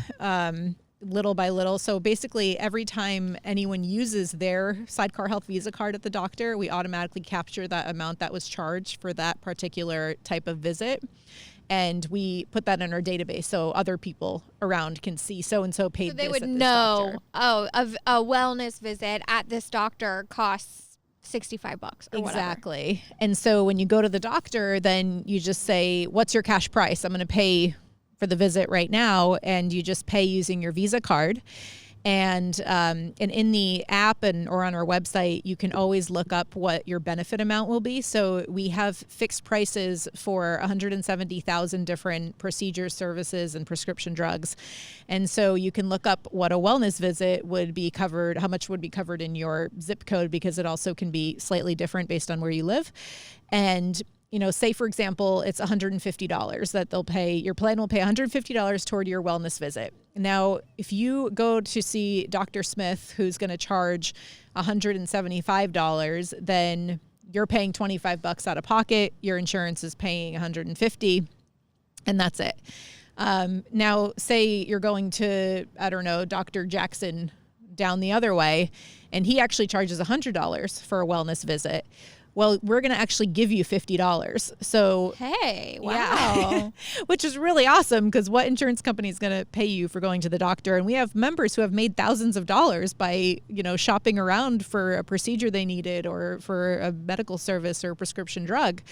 little by little. So basically, every time anyone uses their Sidecar Health Visa card at the doctor, we automatically capture that amount that was charged for that particular type of visit. And we put that in our database so other people around can see so-and-so paid so they this would at this know, doctor. a wellness visit at this doctor costs $65 or whatever. Exactly. And so when you go to the doctor, then you just say, what's your cash price? I'm going to pay for the visit right now. And you just pay using your Visa card. And in the app or on our website, you can always look up what your benefit amount will be. So we have fixed prices for 170,000 different procedures, services, and prescription drugs. And so you can look up what a wellness visit would be covered, how much would be covered in your zip code, because it also can be slightly different based on where you live. And say for example, it's $150 that they'll pay. Your plan will pay $150 toward your wellness visit. Now, if you go to see Dr. Smith, who's going to charge $175, then you're paying $25 out of pocket. Your insurance is paying $150, and that's it. Now, say you're going to, I don't know, Dr. Jackson down the other way, and he actually charges $100 for a wellness visit. Well, we're going to actually give you $50. So, hey, wow. Yeah. Which is really awesome, because what insurance company is going to pay you for going to the doctor? And we have members who have made thousands of dollars by, shopping around for a procedure they needed, or for a medical service or a prescription drug.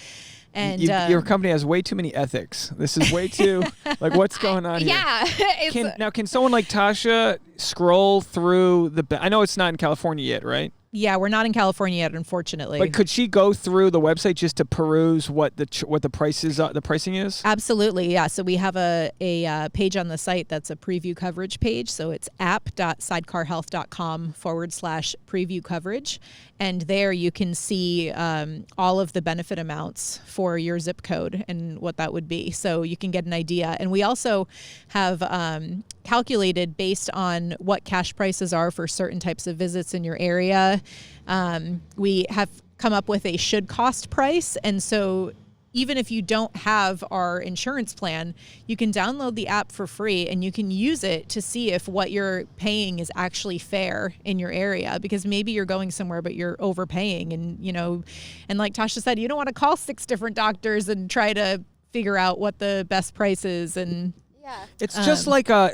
And your company has way too many ethics. This is way too like, what's going on here? Yeah. Can someone like Tasha scroll through I know it's not in California yet, right? Yeah, we're not in California yet, unfortunately. But could she go through the website just to peruse what the pricing is? Absolutely, yeah. So we have a page on the site that's a preview coverage page. So it's app.sidecarhealth.com/preview coverage. And there you can see all of the benefit amounts for your zip code and what that would be. So you can get an idea. And we also have calculated based on what cash prices are for certain types of visits in your area. We have come up with a should cost price. And so even if you don't have our insurance plan, you can download the app for free and you can use it to see if what you're paying is actually fair in your area, because maybe you're going somewhere but you're overpaying, and and like Tasha said, you don't want to call 6 different doctors and try to figure out what the best price is. And yeah. It's just like going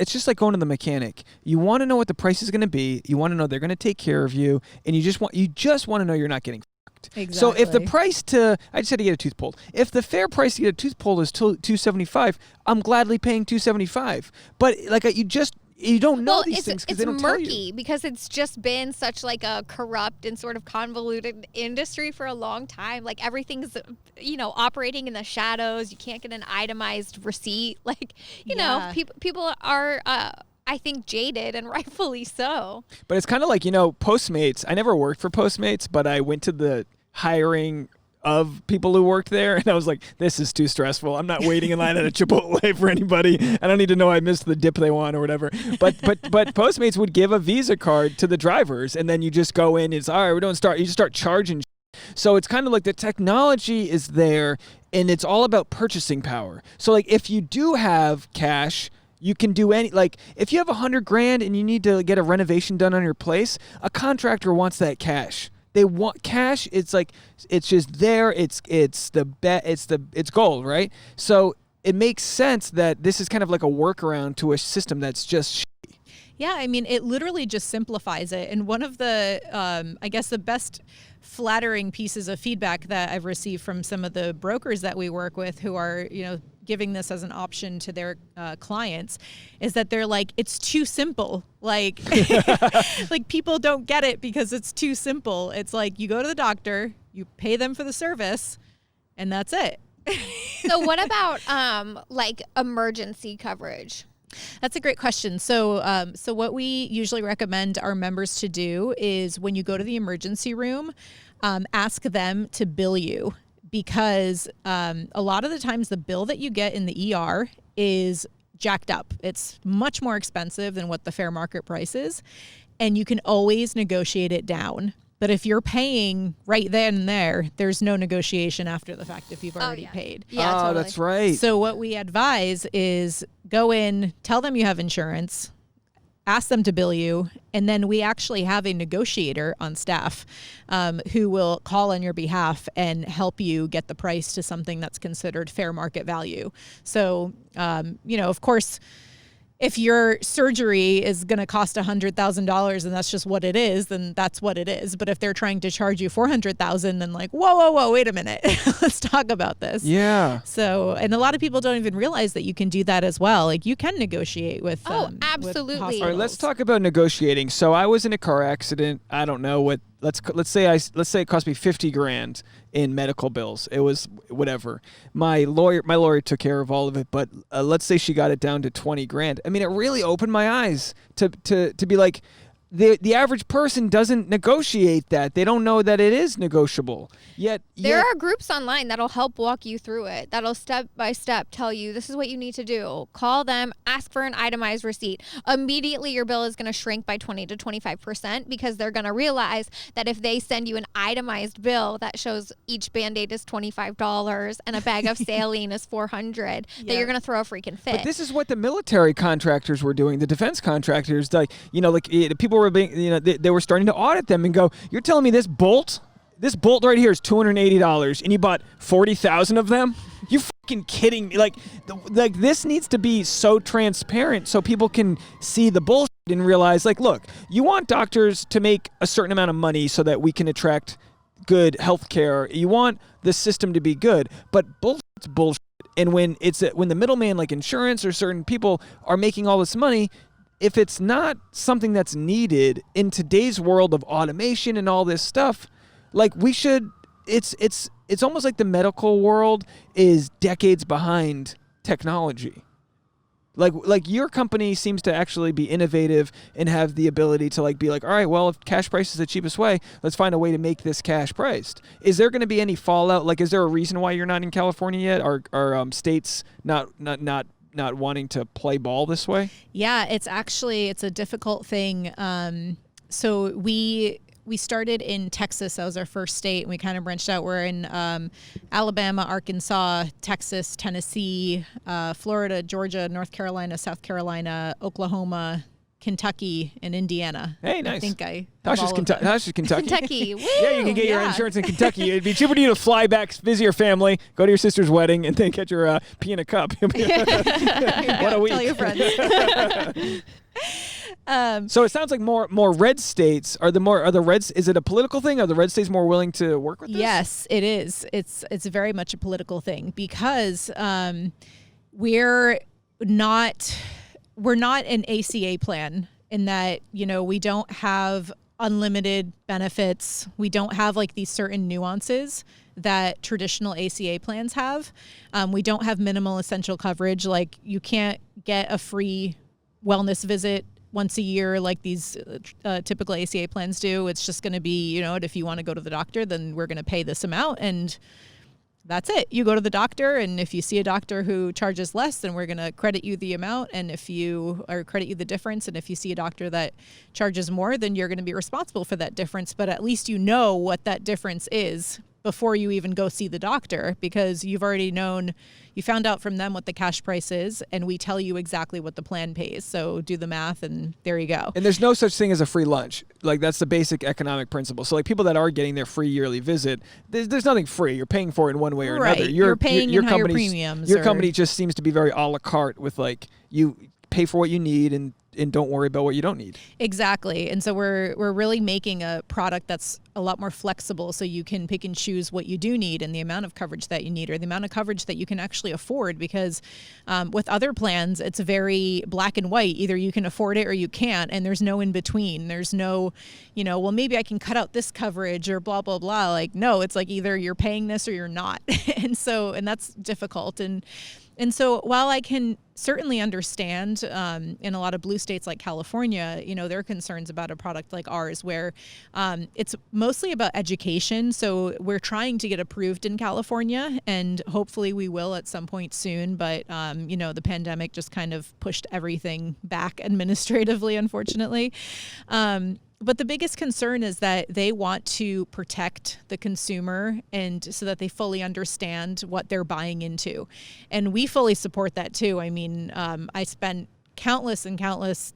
to the mechanic. You want to know what the price is going to be. You want to know they're going to take care of you, and you just want to know you're not getting fucked. Exactly. So if the price I just had to get a tooth pulled. If the fair price to get a tooth pulled is $275, I'm gladly paying $275. But you don't know Well, these things because they don't tell you. It's murky because it's just been such like a corrupt and sort of convoluted industry for a long time. Like everything's, operating in the shadows. You can't get an itemized receipt. Like, you know, people are, I think, jaded, and rightfully so. But it's kind of like, Postmates. I never worked for Postmates, but I went to the hiring of people who worked there, and I was like, this is too stressful. I'm not waiting in line at a Chipotle for anybody. I don't need to know I missed the dip they want or whatever. But Postmates would give a Visa card to the drivers, and then you just go in. It's all right. You just start charging. So it's kind of like the technology is there, and it's all about purchasing power. So like if you do have cash, you can do if you have $100,000 and you need to get a renovation done on your place, a contractor wants that cash. They want cash. It's like it's just there. It's gold, right? So it makes sense that this is kind of like a workaround to a system that's just shitty. Yeah, I mean, it literally just simplifies it. And one of the, I guess, the best flattering pieces of feedback that I've received from some of the brokers that we work with who are, giving this as an option to their clients is that they're like, it's too simple. Like, like people don't get it because it's too simple. It's like you go to the doctor, you pay them for the service, and that's it. So what about like emergency coverage? That's a great question. So what we usually recommend our members to do is when you go to the emergency room, ask them to bill you. Because a lot of the times the bill that you get in the ER is jacked up. It's much more expensive than what the fair market price is. And you can always negotiate it down. But if you're paying right then and there, there's no negotiation after the fact if you've already paid. Yeah, totally. That's right. So what we advise is go in, tell them you have insurance, ask them to bill you, and then we actually have a negotiator on staff who will call on your behalf and help you get the price to something that's considered fair market value. So, of course, if your surgery is going to cost $100,000 and that's just what it is, then that's what it is. But if they're trying to charge you $400,000, then like, whoa, wait a minute, let's talk about this. Yeah. So, and a lot of people don't even realize that you can do that as well. Like you can negotiate with. Absolutely. With all right, let's talk about negotiating. So I was in a car accident. I don't know what. Let's say it cost me $50,000 in medical bills. It was whatever. My lawyer took care of all of it, but let's say she got it down to $20,000. I mean, it really opened my eyes to be like, the average person doesn't negotiate that. They don't know that it is negotiable. Yet there are groups online that'll help walk you through it. That'll step by step tell you this is what you need to do. Call them, ask for an itemized receipt. Immediately your bill is going to shrink by 20 to 25% because they're going to realize that if they send you an itemized bill that shows each Band-Aid is $25 and a bag of saline is $400, that you're going to throw a freaking fit. But this is what the military contractors were doing. The defense contractors, people were being, they were starting to audit them and go, you're telling me this bolt right here is $280 and you bought 40,000 of them? You fucking kidding me? Like this needs to be so transparent so people can see the bullshit and realize, like, look, you want doctors to make a certain amount of money so that we can attract good health care. You want the system to be good, but bullshit's bullshit. And when the middleman, like insurance or certain people, are making all this money, if it's not something that's needed in today's world of automation and all this stuff, like it's almost like the medical world is decades behind technology. Like your company seems to actually be innovative and have the ability to be like, all right, well, if cash price is the cheapest way, let's find a way to make this cash priced. Is there going to be any fallout? Like, is there a reason why you're not in California yet? Are states not wanting to play ball this way? Yeah, it's a difficult thing. So we started in Texas. That was our first state, and we kind of branched out. We're in Alabama, Arkansas, Texas, Tennessee, Florida, Georgia, North Carolina, South Carolina, Oklahoma, Kentucky, and Indiana. Hey, nice. I think I Tasha's Kentucky. Kentucky. Woo! Yeah, you can get your insurance in Kentucky. It'd be cheaper for you to fly back, visit your family, go to your sister's wedding, and then get your pee in a cup. What a week. Tell your friends. So it sounds like more red states are the reds. Is it a political thing? Are the red states more willing to work with this? Yes, it is. It's very much a political thing because we're not we're not an ACA plan in that, you know, we don't have unlimited benefits. We don't have like these certain nuances that traditional ACA plans have. We don't have minimal essential coverage. Like you can't get a free wellness visit once a year like these typical ACA plans do. It's just going to be, you know, if you want to go to the doctor, then we're going to pay this amount and that's it. You go to the doctor, and if you see a doctor who charges less, then we're going to credit you the amount, and if you or credit you the difference, and if you see a doctor that charges more, then you're going to be responsible for that difference. But at least you know what that difference is before you even go see the doctor, because you've already known, you found out from them what the cash price is, and we tell you exactly what the plan pays. So do the math, and there you go. And there's no such thing as a free lunch. Like that's the basic economic principle. So like people that are getting their free yearly visit, there's nothing free. You're paying for it in one way or another. You're paying in higher premiums. Your company just seems to be very a la carte with like you pay for what you need and don't worry about what you don't need. Exactly. And so we're really making a product that's a lot more flexible, so you can pick and choose what you do need and the amount of coverage that you need, or the amount of coverage that you can actually afford, because with other plans, it's very black and white. Either you can afford it or you can't, and there's no in between. There's no, you know, well, maybe I can cut out this coverage or blah, blah, blah. Like, no, it's like either you're paying this or you're not. and that's difficult. And so while I can certainly understand in a lot of blue states like California, you know, their concerns about a product like ours, where it's mostly about education. So we're trying to get approved in California, and hopefully we will at some point soon. But, you know, the pandemic just kind of pushed everything back administratively, unfortunately. But the biggest concern is that they want to protect the consumer, and so that they fully understand what they're buying into. And we fully support that too. I mean, I spent countless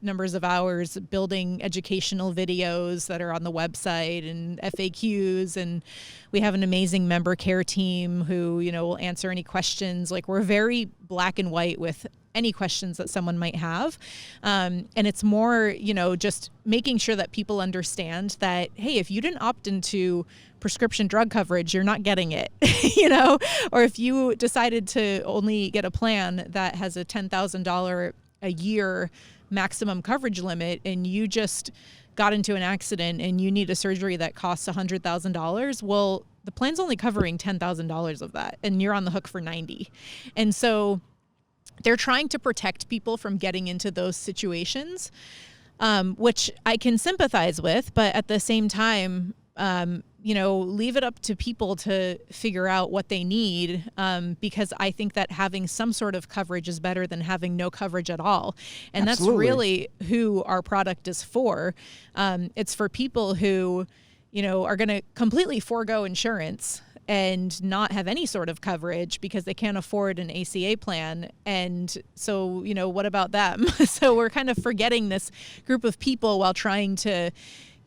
numbers of hours building educational videos that are on the website and FAQs, and we have an amazing member care team who, you know, will answer any questions. Like, we're very black and white with any questions that someone might have. And it's more, you know, just making sure that people understand that, hey, if you didn't opt into prescription drug coverage, you're not getting it, you know, or if you decided to only get a plan that has a $10,000 a year maximum coverage limit, and you just got into an accident and you need a surgery that costs $100,000, well, the plan's only covering $10,000 of that, and you're on the hook for 90. And so they're trying to protect people from getting into those situations, which I can sympathize with, but at the same time, you know, leave it up to people to figure out what they need, because I think that having some sort of coverage is better than having no coverage at all. And Absolutely. That's really who our product is for. It's for people who, you know, are going to completely forego insurance and not have any sort of coverage because they can't afford an ACA plan. And so, you know, what about them? So we're kind of forgetting this group of people while trying to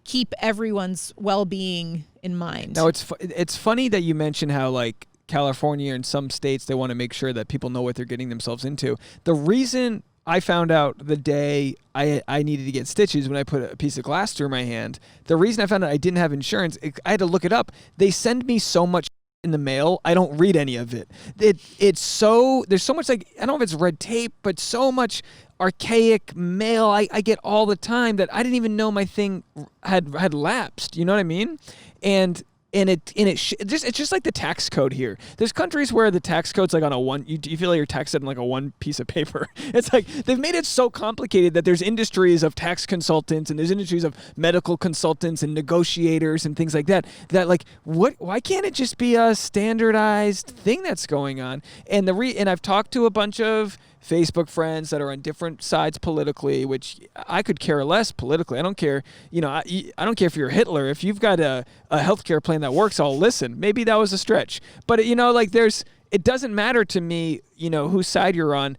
keep everyone's well-being in mind. Now, it's funny that you mention how, like, California and some states, they want to make sure that people know what they're getting themselves into. The reason I found out the day I needed to get stitches when I put a piece of glass through my hand, the reason I found out I didn't have insurance, I had to look it up. They send me so much in the mail, I don't read any of it. There's so much, like, I don't know if it's red tape, but so much archaic mail I get all the time that I didn't even know my thing had lapsed. You know what I mean? And it's just like the tax code here. There's countries where the tax code's like on a one. You feel like you're taxed on like a one piece of paper. It's like they've made it so complicated that there's industries of tax consultants and there's industries of medical consultants and negotiators and things like that. That like why can't it just be a standardized thing that's going on? And and I've talked to a bunch of Facebook friends that are on different sides politically, which I could care less politically. I don't care. You know, I don't care if you're Hitler. If you've got a healthcare plan that works, I'll listen. Maybe that was a stretch, but you know, like it doesn't matter to me, you know, whose side you're on.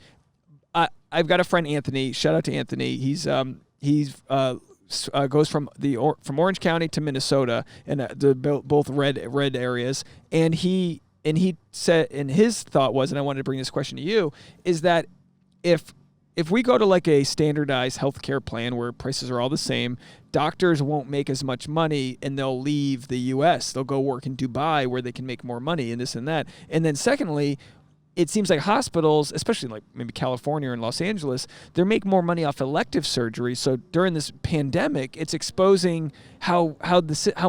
I've got a friend, Anthony. Shout out to Anthony. He's goes from Orange County to Minnesota, and both red areas, and he said, and his thought was, and I wanted to bring this question to you, is that if we go to like a standardized healthcare plan where prices are all the same, doctors won't make as much money and they'll leave the U.S. They'll go work in Dubai where they can make more money and this and that. And then secondly, it seems like hospitals, especially like maybe California or in Los Angeles, they make more money off elective surgery. So during this pandemic, it's exposing how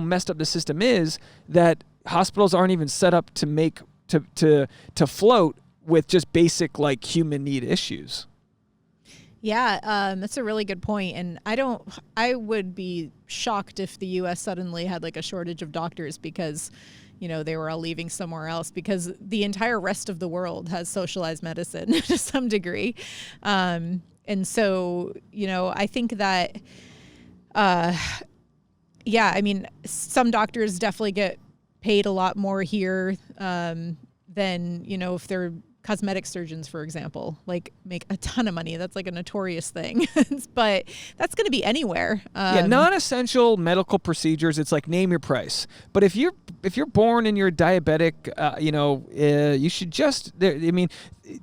messed up the system is, that hospitals aren't even set up to float with just basic like human need issues. Yeah, that's a really good point. And I would be shocked if the U.S. suddenly had like a shortage of doctors because, they were all leaving somewhere else, because the entire rest of the world has socialized medicine to some degree. And so, I think that, some doctors definitely get paid a lot more here than, if they're cosmetic surgeons, for example, like make a ton of money. That's like a notorious thing, but that's going to be anywhere. Non-essential medical procedures, it's like name your price. But if you're born and you're diabetic, you should just.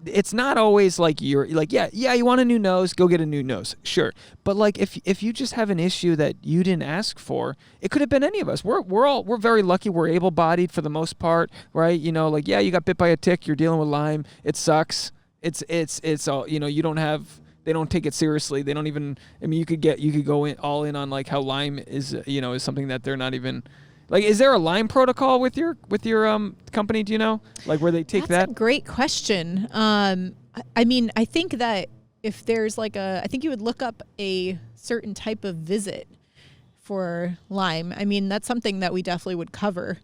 It's not always like you're like you want a new nose, go get a new nose, sure. But like if you just have an issue that you didn't ask for, it could have been any of us. We're very lucky. We're able-bodied for the most part, right? You got bit by a tick, you're dealing with Lyme. It sucks. It's all, you don't have. They don't take it seriously. They don't even. You could go all in on like how Lyme is is something that they're not even. Like, is there a Lyme protocol with your company? Do you know, like where they take that? That's a great question. I think that if there's like I think you would look up a certain type of visit for Lyme. That's something that we definitely would cover.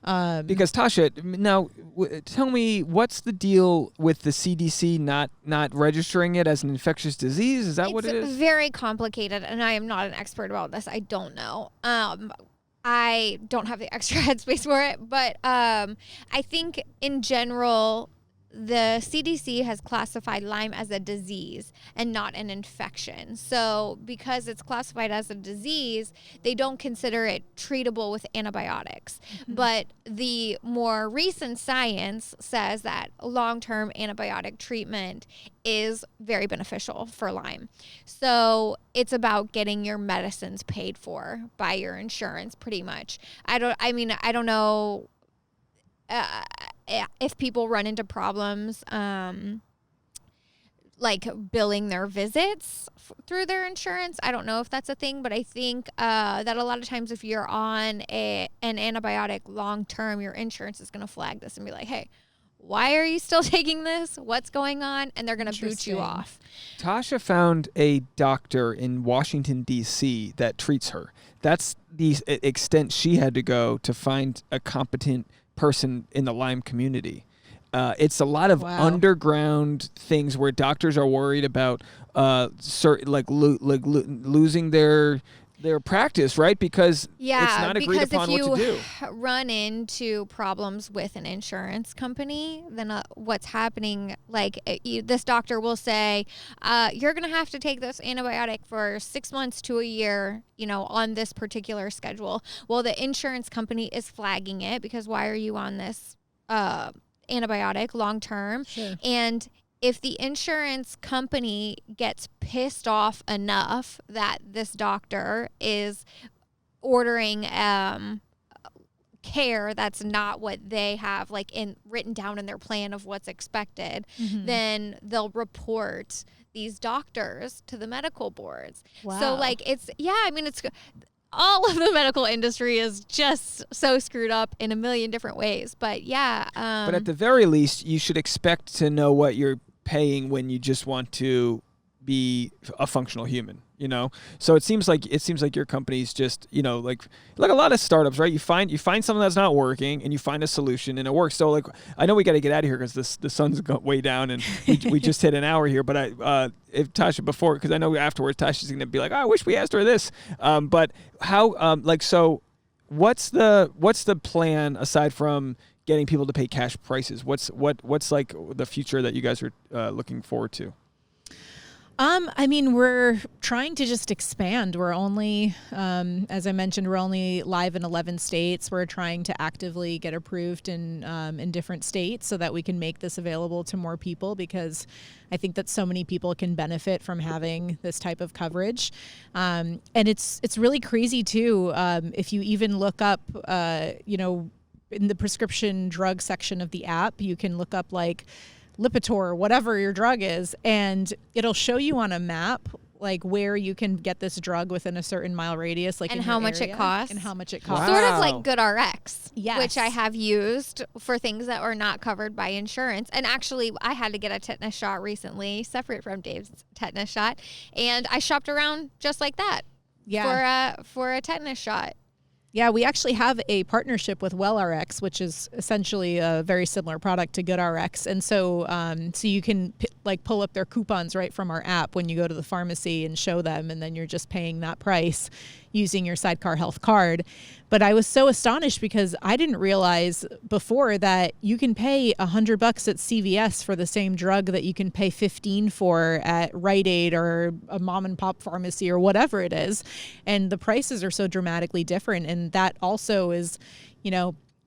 Because Tasha, now tell me, what's the deal with the CDC not registering it as an infectious disease? Is that what it is? It's very complicated, and I am not an expert about this. I don't know. I don't have the extra headspace for it, but I think in general, the CDC has classified Lyme as a disease and not an infection. So because it's classified as a disease, they don't consider it treatable with antibiotics. Mm-hmm. But the more recent science says that long-term antibiotic treatment is very beneficial for Lyme. So it's about getting your medicines paid for by your insurance, pretty much. I don't know if people run into problems like billing their visits through their insurance. I don't know if that's a thing, but I think that a lot of times if you're on an antibiotic long term, your insurance is going to flag this and be like, hey, why are you still taking this? What's going on? And they're going to boot you off. Tasha found a doctor in Washington, D.C. that treats her. That's the extent she had to go to find a competent person in the Lyme community. It's a lot of underground things where doctors are worried about losing their practice, right? Because it's not agreed upon what to do. Because if you run into problems with an insurance company, then what's happening, this doctor will say, you're going to have to take this antibiotic for 6 months to a year, on this particular schedule. Well, the insurance company is flagging it because why are you on this antibiotic long term? Sure. And if the insurance company gets pissed off enough that this doctor is ordering care that's not what they have written down in their plan of what's expected, mm-hmm. then they'll report these doctors to the medical boards. Wow. So it's all of the medical industry is just so screwed up in a million different ways. But but at the very least, you should expect to know what you're paying when you just want to be a functional human, So it seems like your company's just, like a lot of startups, right? You find something that's not working and you find a solution and it works. So I know we got to get out of here because the sun's way down and we just hit an hour here. But if Tasha before, because I know afterwards Tasha's going to be like, I wish we asked her this. But how so what's the plan aside from getting people to pay cash prices? What's like the future that you guys are looking forward to? We're trying to just expand. We're only, as I mentioned, we're only live in 11 states. We're trying to actively get approved in different states so that we can make this available to more people, because I think that so many people can benefit from having this type of coverage. And it's really crazy too. If you even look up, in the prescription drug section of the app, you can look up Lipitor, whatever your drug is, and it'll show you on a map like where you can get this drug within a certain mile radius, like and in how your much it area, costs. and how much it costs. Sort of Wow. like GoodRx, Yes. which I have used for things that are not covered by insurance. And actually, I had to get a tetanus shot recently, separate from Dave's tetanus shot, and I shopped around just like that for a tetanus shot. Yeah, we actually have a partnership with WellRx, which is essentially a very similar product to GoodRx. And so so you can pull up their coupons right from our app when you go to the pharmacy and show them, and then you're just paying that price using your Sidecar Health card. But I was so astonished because I didn't realize before that you can pay $100 at CVS for the same drug that you can pay $15 for at Rite Aid or a mom and pop pharmacy or whatever it is. And the prices are so dramatically different. And that also is,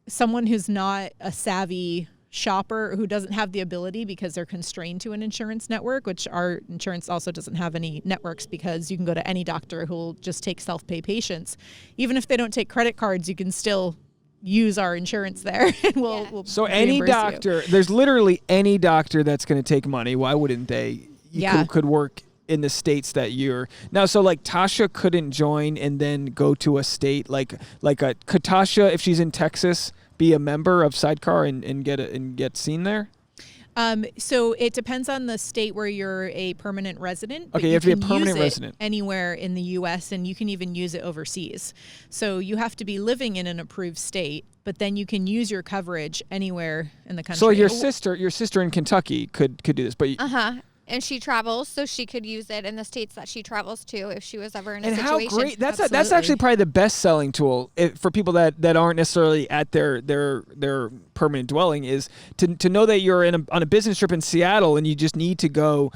someone who's not a savvy shopper, who doesn't have the ability because they're constrained to an insurance network, which our insurance also doesn't have any networks because you can go to any doctor who will just take self-pay patients. Even if they don't take credit cards, you can still use our insurance there and we'll So any reimburse doctor, there's literally any doctor that's going to take money. Why wouldn't they? Could work in the states that you're now. So like Tasha couldn't join and then go to a state could Tasha, if she's in Texas, be a member of Sidecar and get seen there? So it depends on the state where you're a permanent resident. Okay, you have to be a permanent resident anywhere in the U.S., and you can even use it overseas. So you have to be living in an approved state, but then you can use your coverage anywhere in the country. So your sister in Kentucky could do this, but And she travels, so she could use it in the states that she travels to if she was ever in a and situation. how great that's Absolutely. actually probably the best selling tool for people that aren't necessarily at their permanent dwelling, is to know that you're on a business trip in Seattle and you just need to go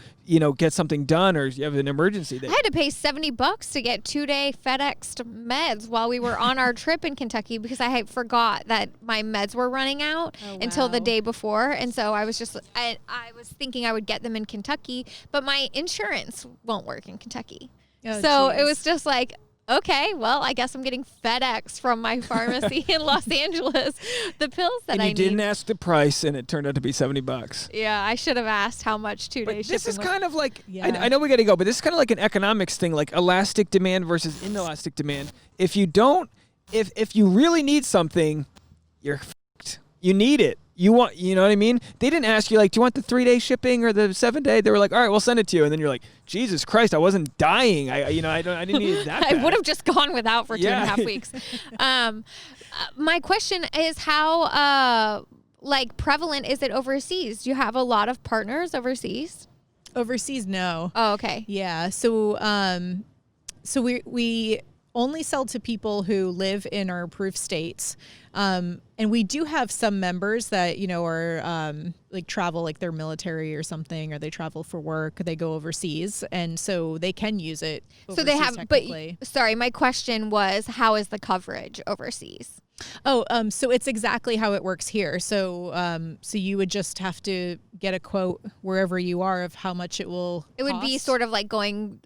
get something done, or you have an emergency. I had to pay $70 to get 2-day FedExed meds while we were on our trip in Kentucky because I had forgot that my meds were running out until the day before. And so I was I was thinking I would get them in Kentucky, but my insurance won't work in Kentucky. It was just like, okay, well, I guess I'm getting FedEx from my pharmacy in Los Angeles, the pills that I need. And you didn't ask the price, and it turned out to be $70. Yeah, I should have asked how much 2-day shipping was. This is kind of like, I know we got to go, but this is kind of like an economics thing, like elastic demand versus inelastic demand. If you really need something, you're fucked. You need it. You know what I mean? They didn't ask you do you want the 3-day shipping or the 7-day? They were like, all right, we'll send it to you. And then you're like, Jesus Christ, I wasn't dying. I didn't need it that bad. I would have just gone without for 2.5 weeks. My question is how prevalent is it overseas? Do you have a lot of partners overseas? Overseas, no. Oh, okay. Yeah. So we only sell to people who live in our approved states. And we do have some members that, are travel, like they're military or something, or they travel for work, they go overseas. And so they can use it overseas. So they have, sorry, my question was, how is the coverage overseas? So it's exactly how it works here. So you would just have to get a quote wherever you are of how much it will cost. It would be sort of like going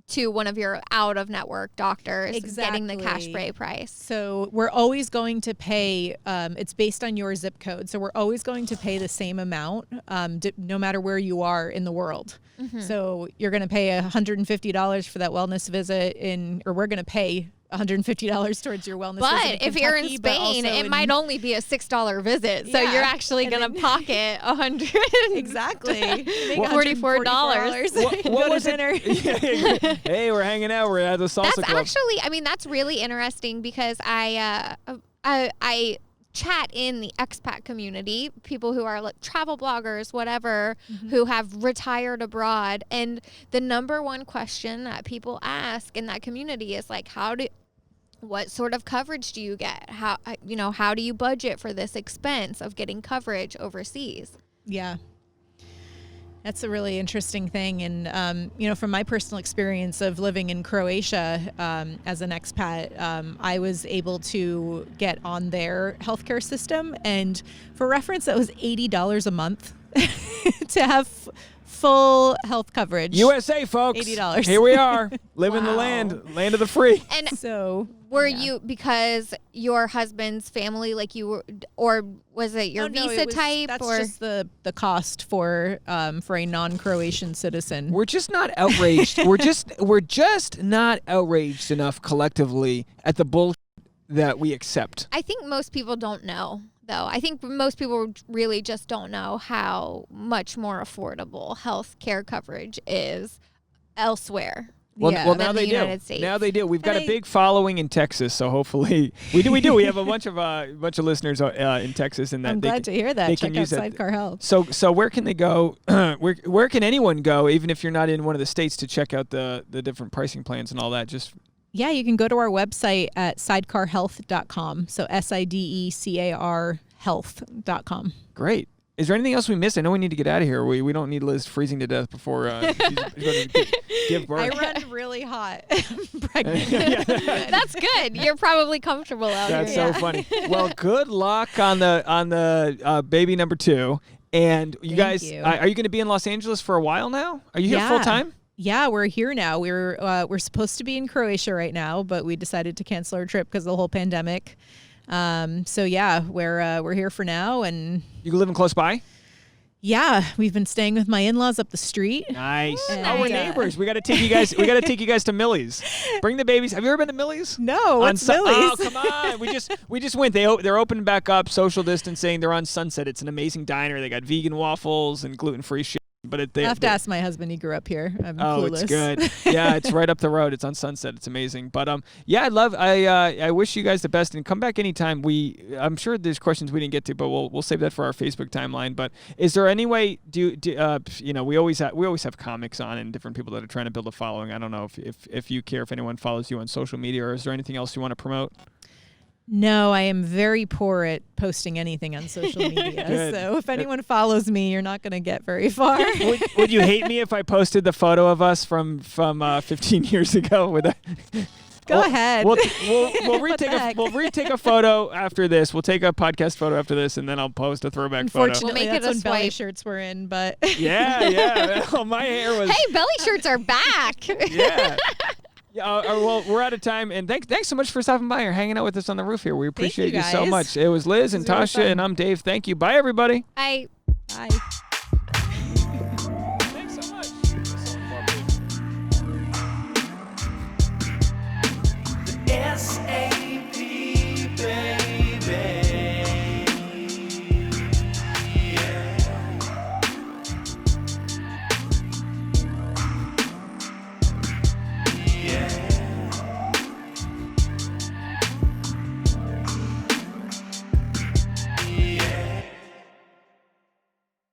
to one of your out-of-network doctors, getting the cash pay price. So we're always going to pay, it's based on your zip code, so we're always going to pay the same amount no matter where you are in the world. Mm-hmm. So you're going to pay $150 for that wellness visit or we're going to pay $150 towards your wellness visit. But if you're in Spain, it might only be a $6 visit. So you're actually going to pocket $100. Exactly. $44. What was dinner. Hey, we're hanging out. We're at the salsa club. That's really interesting because I chat in the expat community, people who are like travel bloggers, whatever, who have retired abroad. And the number one question that people ask in that community is like, what sort of coverage do you get? How do you budget for this expense of getting coverage overseas? Yeah. That's a really interesting thing. And, from my personal experience of living in Croatia as an expat, I was able to get on their healthcare system. And for reference, that was $80 a month to have full health coverage. USA, folks. $80. Here we are, living the Wow. land of the free. And So were you, because your husband's family, like you were, or was it your visa type? That's or just the cost for a non-Croatian citizen. We're just not outraged. we're just not outraged enough collectively at the bullshit that we accept. I think most people don't know, though. I think most people really just don't know how much more affordable health care coverage is elsewhere. Well, Yeah. well, than now the they United do. States. Now they do. We've got And a big following in Texas, so hopefully we do. We have a bunch of listeners in Texas, and that I'm glad to hear that. they Check can out use that. Sidecar Health. So where can they go? Where can anyone go, even if you're not in one of the states, to check out the different pricing plans and all that? Just Yeah, you can go to our website at sidecarhealth.com. So SIDECAR health.com. great. Is there anything else we missed? I know we need to get out of here. We don't need Liz freezing to death before she's going to give birth. I run really hot. Pregnant. That's good. You're probably comfortable out That's here. so funny. Well, good luck on the baby number 2. And you Thank guys, you. are you going to be in Los Angeles for a while now? Are you here Yeah. full time? Yeah, we're here now. We're supposed to be in Croatia right now, but we decided to cancel our trip because of the whole pandemic. So yeah, we're here for now, and You living close by? yeah, we've been staying with my in-laws up the street. Nice. And, Oh, we're neighbors. We got to take you guys. We got to take you guys to Millie's. Bring the babies. Have you ever been to Millie's? No, what's Oh, Millie's? come on. We just went. They're opening back up, social distancing. They're on Sunset. It's an amazing diner. They got vegan waffles and gluten-free shit. But I have to ask my husband. He grew up here. I'm clueless. It's good. Yeah, it's right up the road. It's on Sunset. It's amazing. But yeah, I wish you guys the best and come back anytime. I'm sure there's questions we didn't get to, but we'll save that for our Facebook timeline. But is there any way we always have comics on and different people that are trying to build a following. I don't know if you care if anyone follows you on social media, or is there anything else you want to promote? No, I am very poor at posting anything on social media. Good. So if anyone follows me, you're not going to get very far. Would you hate me if I posted the photo of us from 15 years ago with a Go ahead. We'll What the heck? retake a photo after this. We'll take a podcast photo after this, and then I'll post a throwback photo. Unfortunately, We'll make it that's a when belly swipe. shirts were in, but Yeah. Oh, my hair was. Hey, belly shirts are back. Yeah. Yeah, well, we're out of time, and thanks so much for stopping by or hanging out with us on the roof here. We appreciate you you so guys. much. It was Liz and This was really Tasha, fun. and I'm Dave. Thank you. Bye, everybody. I bye.